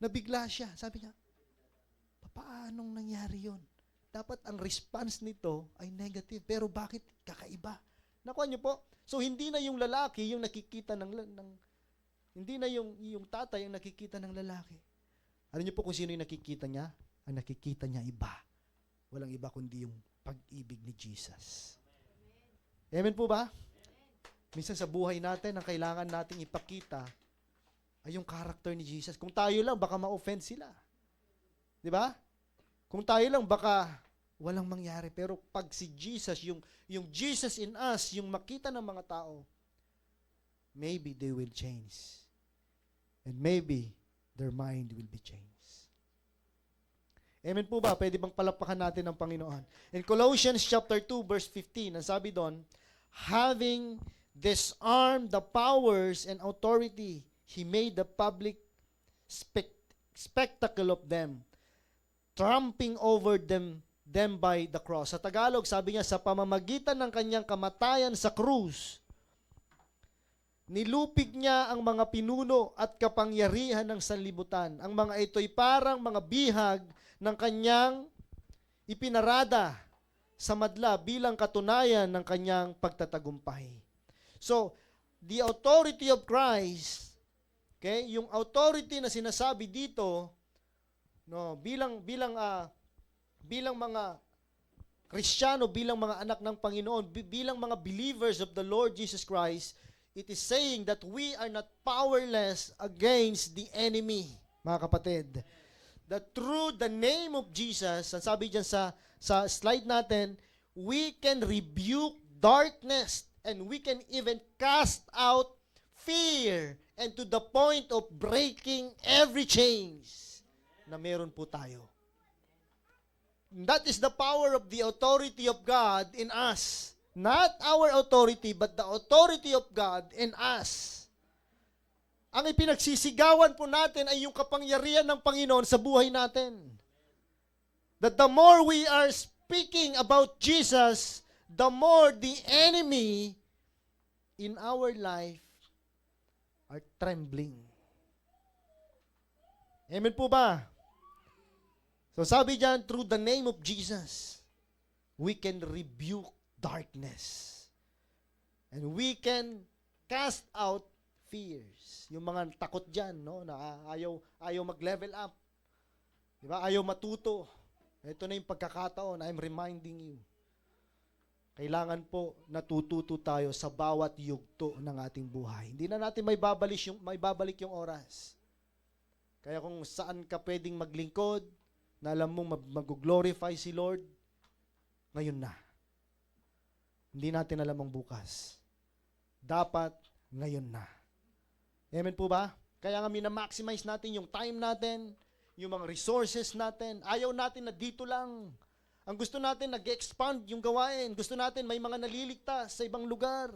Nabigla siya. Sabi niya, paanong nangyari yun? Dapat ang response nito ay negative. Pero bakit kakaiba? Nakuha niyo po? So, hindi na yung lalaki yung nakikita hindi na yung tatay ang nakikita ng lalaki. Ano niyo po kung sino yung nakikita niya? Ang nakikita niya iba. Walang iba kundi yung pag-ibig ni Jesus. Amen po ba? Minsan sa buhay natin, ang kailangan nating ipakita ay yung character ni Jesus. Kung tayo lang, baka ma-offend sila. Di ba? Kung tayo lang, baka walang mangyari. Pero pag si Jesus, yung Jesus in us, yung makita ng mga tao, maybe they will change. And maybe their mind will be changed. Amen po ba? Pwede bang palapakan natin ang Panginoon? In Colossians chapter 2, verse 15, ang sabi doon, having disarmed the powers and authority, He made the public spectacle of them, trampling over them by the cross. Sa Tagalog, sabi niya, sa pamamagitan ng kanyang kamatayan sa krus, nilupig niya ang mga pinuno at kapangyarihan ng sanlibutan. Ang mga ito'y parang mga bihag ng kanyang ipinarada sa madla bilang katunayan ng kanyang pagtatagumpay. So, the authority of Christ, okay, yung authority na sinasabi dito, no, bilang mga Kristiyano, bilang mga anak ng Panginoon, bilang mga believers of the Lord Jesus Christ, it is saying that we are not powerless against the enemy, mga kapatid. that through the name of Jesus, ang sabi dyan sa slide natin, we can rebuke darkness and we can even cast out fear and to the point of breaking every chains na meron po tayo. That is the power of the authority of God in us. Not our authority, but the authority of God in us. Ang ipinagsisigawan po natin ay yung kapangyarihan ng Panginoon sa buhay natin. That the more we are speaking about Jesus, the more the enemy in our life are trembling. Amen po ba? So sabi diyan, through the name of Jesus, we can rebuke darkness. And we can cast out fears. Yung mga takot dyan, no? Na ayaw mag-level up. Diba? Ayaw matuto. Ito na yung pagkakataon. I'm reminding you. Kailangan po natututo tayo sa bawat yugto ng ating buhay. Hindi na natin may babalik yung oras. Kaya kung saan ka pwedeng maglingkod, na alam mong mag-glorify si Lord, ngayon na. Hindi natin alam ang bukas. Dapat ngayon na. Amen po ba? Kaya nga minamaximize natin yung time natin, yung mga resources natin. Ayaw natin na dito lang. Ang gusto natin, nag-expand yung gawain. Gusto natin, may mga naliligtas sa ibang lugar.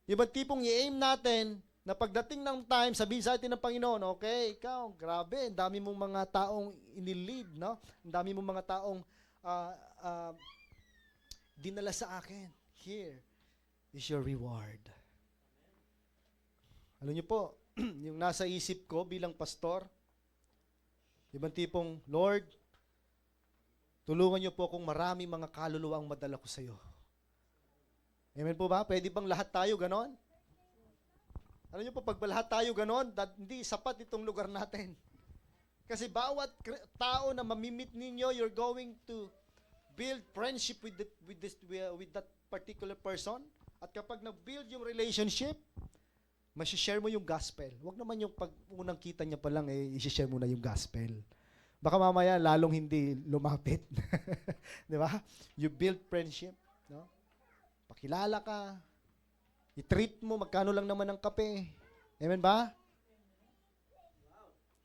Yung tipong i-aim natin, na pagdating ng time, sabihin sa atin ng Panginoon, okay, ikaw, grabe, ang dami mong mga taong inilid, no? Ang dami mong mga taong dinala sa akin. Here is your reward. Alam niyo po, yung nasa isip ko bilang pastor, ibang tipong, Lord, tulungan niyo po kung marami mga kaluluwa ang madala ko sa iyo. Amen po ba? Pwede bang lahat tayo ganon? Alam niyo po, pag lahat tayo ganon, hindi sapat itong lugar natin. Kasi bawat tao na mamimit ninyo, you're going to build friendship with that particular person. At kapag nag-build yung relationship, masishare mo yung gospel. Huwag naman yung pag unang kita niya pa lang, i-share mo na yung gospel. Baka mamaya lalong hindi lumapit. Di ba? You build friendship. No? Pakilala ka. I-treat mo, magkano lang naman ang kape. Amen ba?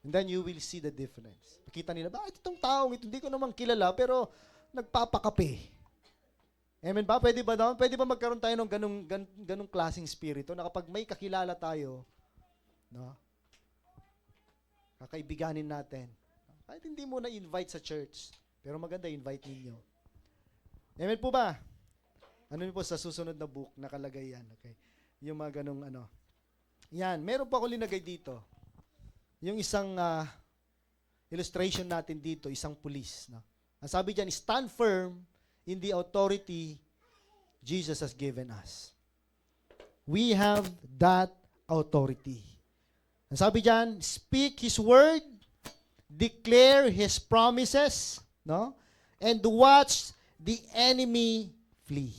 And then you will see the difference. Makita nila, bakit itong taong ito, hindi ko naman kilala, pero nagpapakape. Amen ba? Pwede ba daw? Pwede ba magkaroon tayo ng ganung klaseng spirito na kapag may kakilala tayo, no? Kakaibiganin natin. Kahit hindi mo na-invite sa church, pero maganda invite ninyo. Amen po ba? Ano po sa susunod na book, nakalagay yan. Okay? Yung mga ganung ano. Yan, meron pa ako linagay dito. Yung isang illustration natin dito, isang pulis. No? Ang sabi dyan, stand firm in the authority Jesus has given us. We have that authority. Ang sabi dyan, speak His word, declare His promises, no? And watch the enemy flee.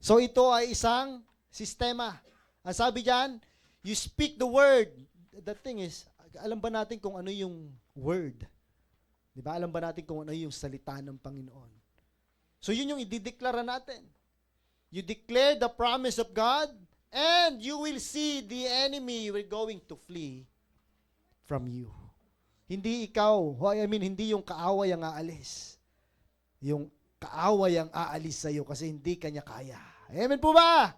So ito ay isang sistema. Ang sabi dyan, you speak the word. The thing is, alam ba natin kung ano yung word? Di ba? Alam ba natin kung ano yung salita ng Panginoon? So yun yung idideklara natin. You declare the promise of God and you will see the enemy will going to flee from you. Hindi ikaw, hindi yung kaaway ang aalis. Yung kaaway ang aalis sa iyo kasi hindi kanya kaya. Amen po ba?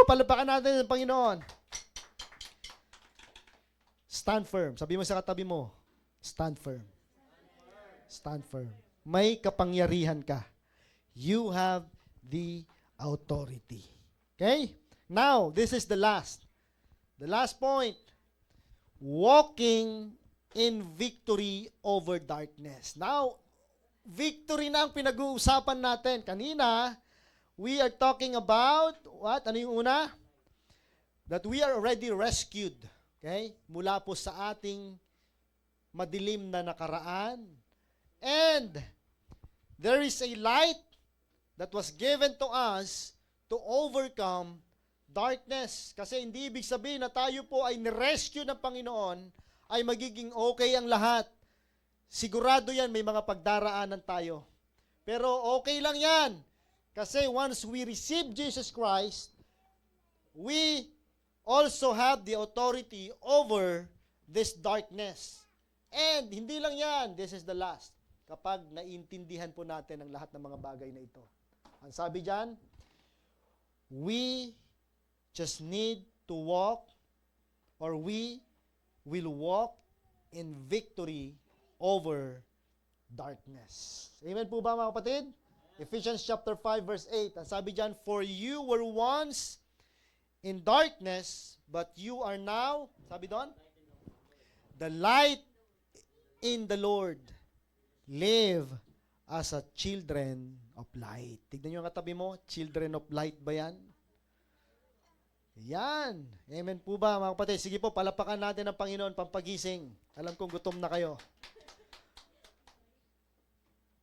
Palapakan natin ang Panginoon. Stand firm. Sabi mo sa katabi mo, stand firm. Stand firm. May kapangyarihan ka. You have the authority. Okay? Now, this is the last. The last point. Walking in victory over darkness. Now, victory na ang pinag-uusapan natin. Kanina, we are talking about, what? Ano yung una? That we are already rescued. Okay? Mula po sa ating madilim na nakaraan. And there is a light that was given to us to overcome darkness. Kasi hindi ibig sabihin na tayo po ay nirescue ng Panginoon, ay magiging okay ang lahat. Sigurado yan, may mga pagdaraanan tayo. Pero okay lang yan. Kasi once we receive Jesus Christ, we also have the authority over this darkness. And hindi lang yan, this is the last. Kapag naiintindihan po natin ang lahat ng mga bagay na ito. Ang sabi dyan, we just need to walk, or we will walk in victory over darkness. Amen po ba mga kapatid? Ephesians chapter 5 verse 8. Ang sabi dyan, for you were once in darkness, but you are now, sabi doon, the light in the Lord. Live as a children of light. Tignan nyo ang katabi mo, children of light ba yan? Yan. Amen po ba mga kapatid? Sige po, palapakan natin ang Panginoon pampagising. Alam kong gutom na kayo.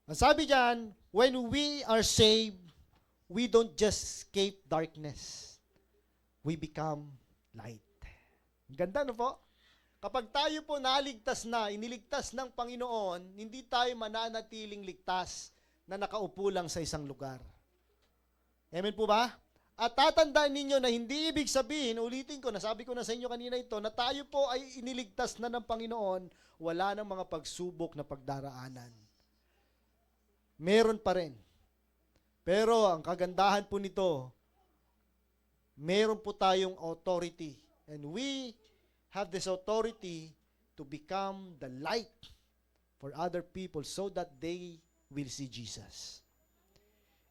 Ang sabi dyan, when we are saved, we don't just escape darkness. We become light. Ganda no po? Kapag tayo po naligtas na, iniligtas ng Panginoon, hindi tayo mananatiling ligtas na nakaupo lang sa isang lugar. Amen po ba? At tatandaan ninyo na hindi ibig sabihin, ulitin ko, nasabi ko na sa inyo kanina ito, na tayo po ay iniligtas na ng Panginoon, wala ng mga pagsubok na pagdaraanan. Meron pa rin. Pero ang kagandahan po nito, meron po tayong authority. And we have this authority to become the light for other people so that they will see Jesus.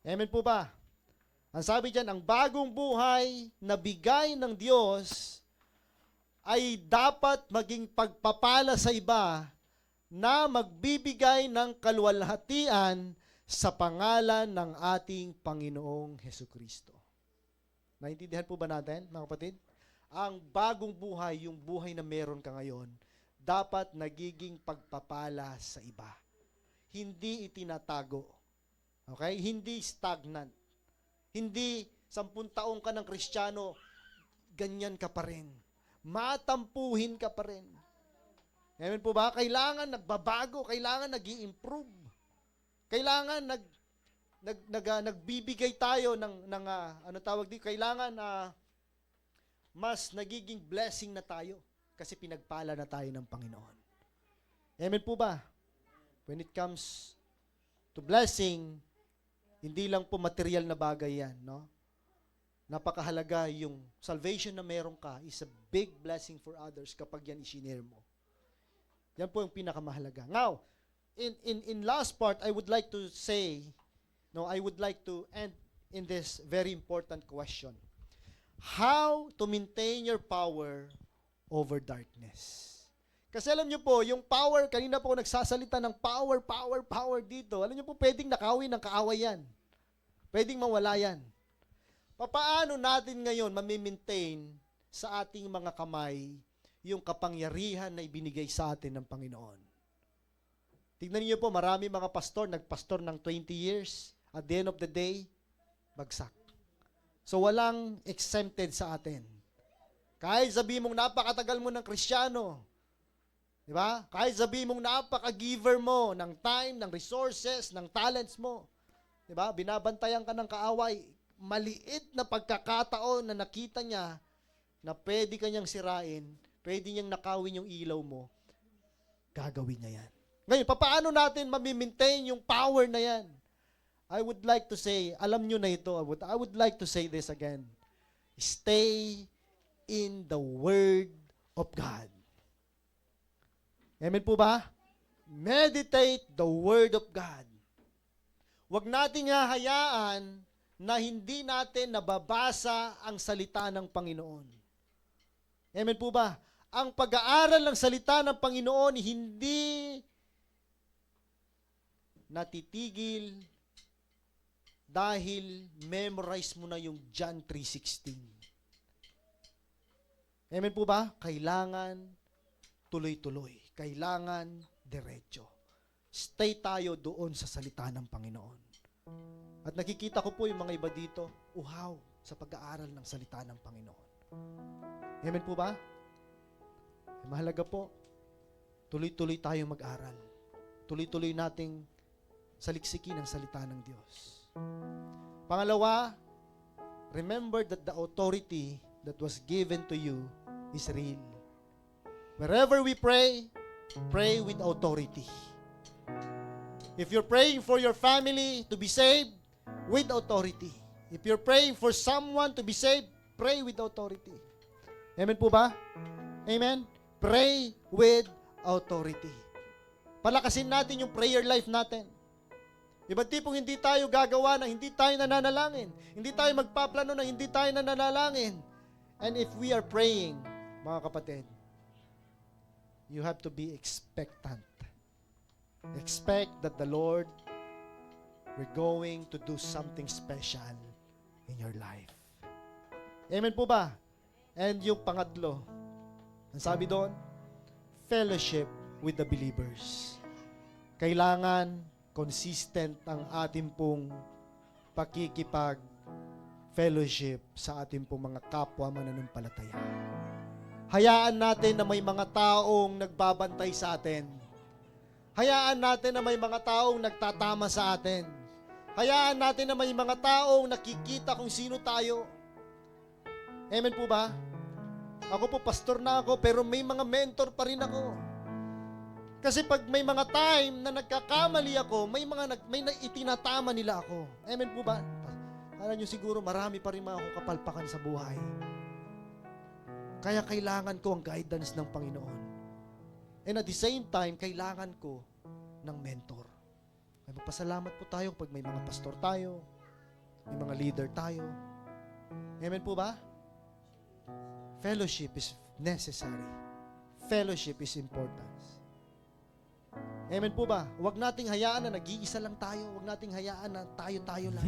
Amen po ba? Ang sabi dyan, ang bagong buhay na bigay ng Diyos ay dapat maging pagpapala sa iba na magbibigay ng kaluwalhatian sa pangalan ng ating Panginoong Hesukristo. Naintindihan po ba natin, mga kapatid? Ang bagong buhay, yung buhay na meron ka ngayon, dapat nagiging pagpapala sa iba. Hindi itinatago. Okay? Hindi stagnant. Hindi 10 taong ka ng Kristiyano, ganyan ka pa rin. Matampuhin ka pa rin. Amen po ba? Kailangan nagbabago, kailangan nag-i-improve. Kailangan nagbibigay tayo ng ano tawag dito, kailangan mas nagiging blessing na tayo kasi pinagpala na tayo ng Panginoon. Amen po ba? When it comes to blessing, hindi lang po material na bagay yan, no? Napakahalaga yung salvation na meron ka is a big blessing for others kapag yan i-share mo. Yan po yung pinakamahalaga. Now, in last part, I would like to say, I would like to end in this very important question. How to maintain your power over darkness? Kasi alam nyo po, yung power, kanina po nagsasalita ng power dito. Alam nyo po, pwedeng nakawin ng kaaway yan. Pwedeng mawala yan. Papaano natin ngayon mamimaintain sa ating mga kamay yung kapangyarihan na ibinigay sa atin ng Panginoon? Tignan niyo po, marami mga pastor, nagpastor ng 20 years. At the end of the day, bagsak. So walang exempted sa atin. Kahit sabihin mong napakatagal mo ng Kristiyano, di ba? Kahit sabihin mong napaka-giver mo ng time, ng resources, ng talents mo, di ba? Binabantayan ka ng kaaway, maliit na pagkakataon na nakita niya na pwede kanyang sirain, pwede niyang nakawin yung ilaw mo, gagawin niya yan. Ngayon, paano natin mamimaintain yung power na yan? I would like to say, alam nyo na ito, I would like to say this again. Stay in the Word of God. Amen po ba? Meditate the Word of God. Huwag nating hahayaan na hindi natin nababasa ang salita ng Panginoon. Amen po ba? Ang pag-aaral ng salita ng Panginoon hindi natitigil dahil memorize mo na yung John 3:16. Amen po ba? Kailangan tuloy-tuloy. Kailangan diretso. Stay tayo doon sa salita ng Panginoon. At nakikita ko po yung mga iba dito, uhaw sa pag-aaral ng salita ng Panginoon. Amen po ba? Mahalaga po, tuloy-tuloy tayong mag-aral. tuloy-tuloy nating saliksikin ang salita ng Diyos. Pangalawa, remember that the authority that was given to you is real. Wherever we pray, pray with authority. If you're praying for your family to be saved, with authority. If you're praying for someone to be saved, pray with authority. Amen po ba? Amen? Pray with authority. Palakasin natin yung prayer life natin. Ibang tipong hindi tayo gagawa na hindi tayo nananalangin. Hindi tayo magpaplano na hindi tayo nananalangin. And if we are praying, mga kapatid, you have to be expectant. Expect that the Lord, we're going to do something special in your life. Amen po ba? And yung pangatlo, ang sabi doon, fellowship with the believers. Kailangan consistent ang ating pong pakikipag-fellowship sa ating pong mga kapwa mananampalataya. Hayaan natin na may mga taong nagbabantay sa atin. Hayaan natin na may mga taong nagtatama sa atin. Hayaan natin na may mga taong nakikita kung sino tayo. Amen po ba? Ako po, pastor na ako, pero may mga mentor pa rin ako. Kasi pag may mga time na nagkakamali ako, may itinatama nila ako. Amen po ba? Kala nyo siguro marami pa rin mga ako kapalpakan sa buhay. Kaya kailangan ko ang guidance ng Panginoon. And at the same time, kailangan ko ng mentor. May magpasalamat po tayo pag may mga pastor tayo, may mga leader tayo. Amen po ba? Fellowship is necessary. Fellowship is important. Amen po ba? Huwag nating hayaan na nag-iisa lang tayo. Huwag nating hayaan na tayo-tayo lang.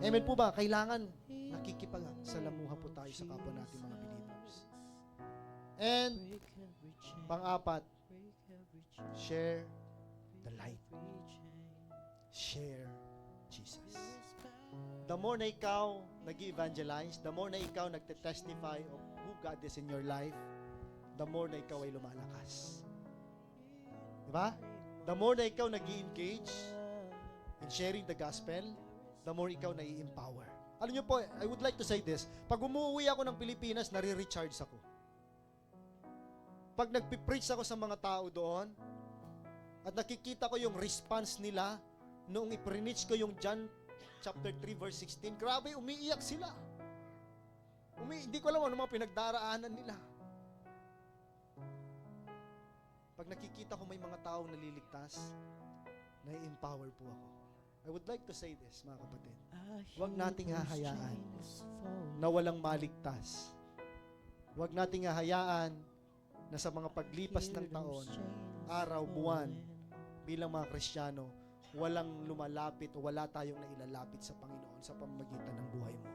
Amen po ba? Kailangan nakikipagsalamuha po tayo sa kapwa natin mga believers. And pang-apat, share the light. Share Jesus. The more na ikaw nag-evangelize, the more na ikaw nagte-testify of who God is in your life, the more na ikaw ay lumalakas. Diba? The more na ikaw nag-i-engage in sharing the gospel, the more ikaw na-i-empower. Alam niyo po, I would like to say this, pag umuwi ako ng Pilipinas, nare-recharge ako. Pag nagpipreach ako sa mga tao doon, at nakikita ko yung response nila, noong i-preach ko yung John chapter 3 verse 16, grabe, umiiyak sila. Hindi ko alam ano mga pinagdaraanan nila. Pag nakikita ko may mga taong naliligtas, nai-empower po ako. I would like to say this, mga kapatid. Huwag nating hahayaan na walang maligtas. Huwag nating hahayaan na sa mga paglipas ng taon, araw, buwan, bilang mga Kristiyano, walang lumalapit o wala tayong nailalapit sa Panginoon sa pamamagitan ng buhay mo.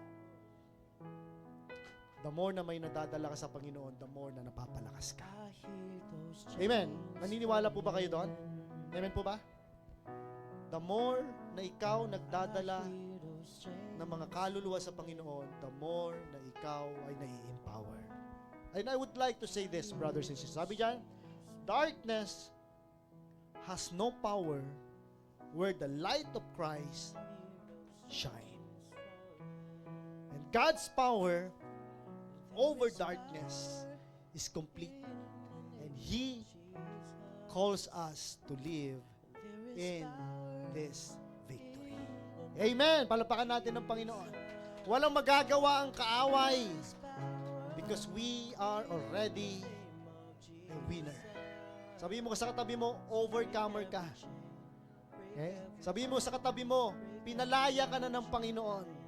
The more na may nadadala ka sa Panginoon, the more na napapalakas ka. Amen. Naniniwala po ba kayo doon? Amen po ba? The more na ikaw nagdadala ng mga kaluluwa sa Panginoon, the more na ikaw ay nai-empower. And I would like to say this, brothers and sisters. Sabi dyan, darkness has no power where the light of Christ shines. And God's power over darkness is complete. And He calls us to live in this victory. Amen! Palapakan natin ng Panginoon. Walang magagawa ang kaaway because we are already a winner. Sabihin mo sa katabi mo, overcomer ka. Okay? Sabihin mo sa katabi mo, pinalaya ka na ng Panginoon.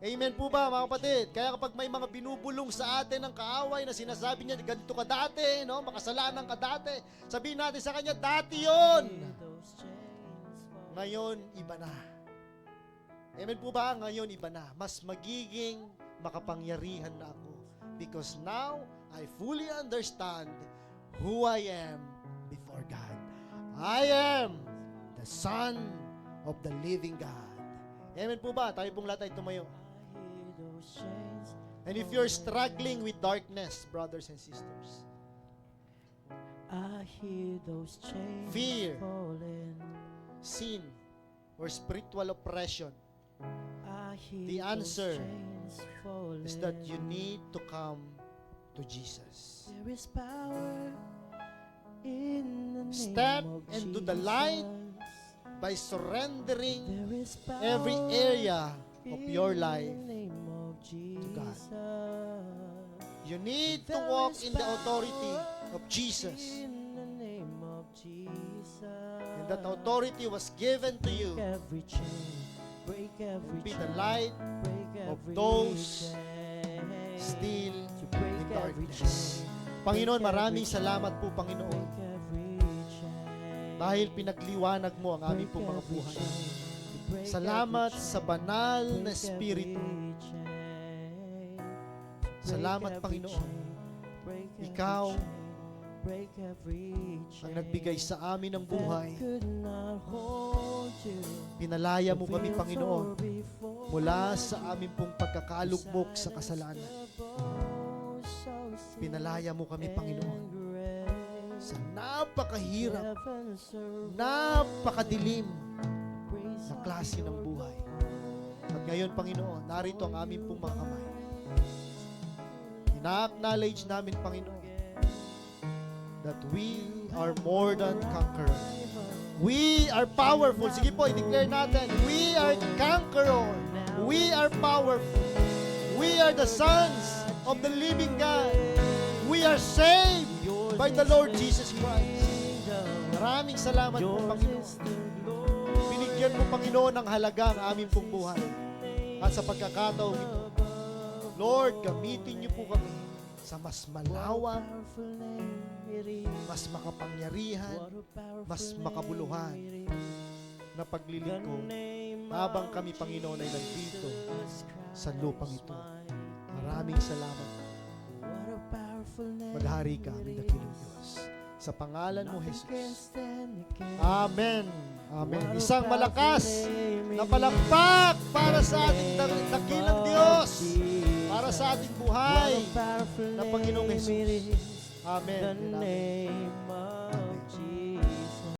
Amen po ba, mga kapatid? Kaya kapag may mga binubulong sa atin ng kaaway na sinasabi niya, ganito ka dati, no? Makasalanan ka dati. Sabihin natin sa kanya, dati yon. Ngayon, iba na. Amen po ba? Ngayon, iba na. Mas magiging makapangyarihan na ako. Because now, I fully understand who I am before God. I am the Son of the living God. Amen po ba? Tayo pong lahat ay tumayo. And if you're struggling with darkness, brothers and sisters, I hear those chains Fear. falling. sin, or spiritual oppression, I hear the answer those chains falling. is that you need to come to Jesus. There is power in the name Step of into the Jesus. light by surrendering There is power every area of your life. in the name of God. Jesus. You need to walk in the authority of Jesus. In the name of Jesus. And that authority was given to you Break every chain, break every to be chain, the light break of every those chain, still to break in every darkness. chain, Panginoon, break maraming every salamat po, chain, Panginoon, break every chain, dahil pinagliwanag mo ang aming break pong mga every buhay. chain, to break Salamat every sa chain, banal na break Espiritu. every chain, break Salamat, every Panginoon. chain, break every Ikaw chain, break every chain ang nagbigay sa amin ng that buhay. could not hold you. Pinalaya mo kami, Feels Panginoon, or before mula sa aming pong pagkakalugmok sa kasalanan. Pinalaya mo kami, Panginoon, sa napakahirap, napakadilim na klase ng buhay. At ngayon, Panginoon, narito ang aming pong mga kamay. Ina-acknowledge namin, Panginoon, that we are more than conquerors. We are powerful. Sige po, i-declare natin. We are conqueror. We are powerful. We are the sons of the living God. We are saved by the Lord Jesus Christ. Maraming salamat po, Panginoon. Binigyan mo, Panginoon, ng halaga ang aming pong buhay. At sa pagkakataong ito, Lord, gamitin niyo po kami sa mas malawak, mas makapangyarihan, mas makabuluhan na paglilingkod habang kami, Panginoon, ay nandito sa lupang ito. Maraming salamat. Maghari ka, aming dakilang Diyos. Sa pangalan mo, Jesus. Amen. Amen. Isang malakas na palakpak para sa ating dakilang Diyos, para sa ating buhay na Panginoong Jesus. Amen. The name of Jesus.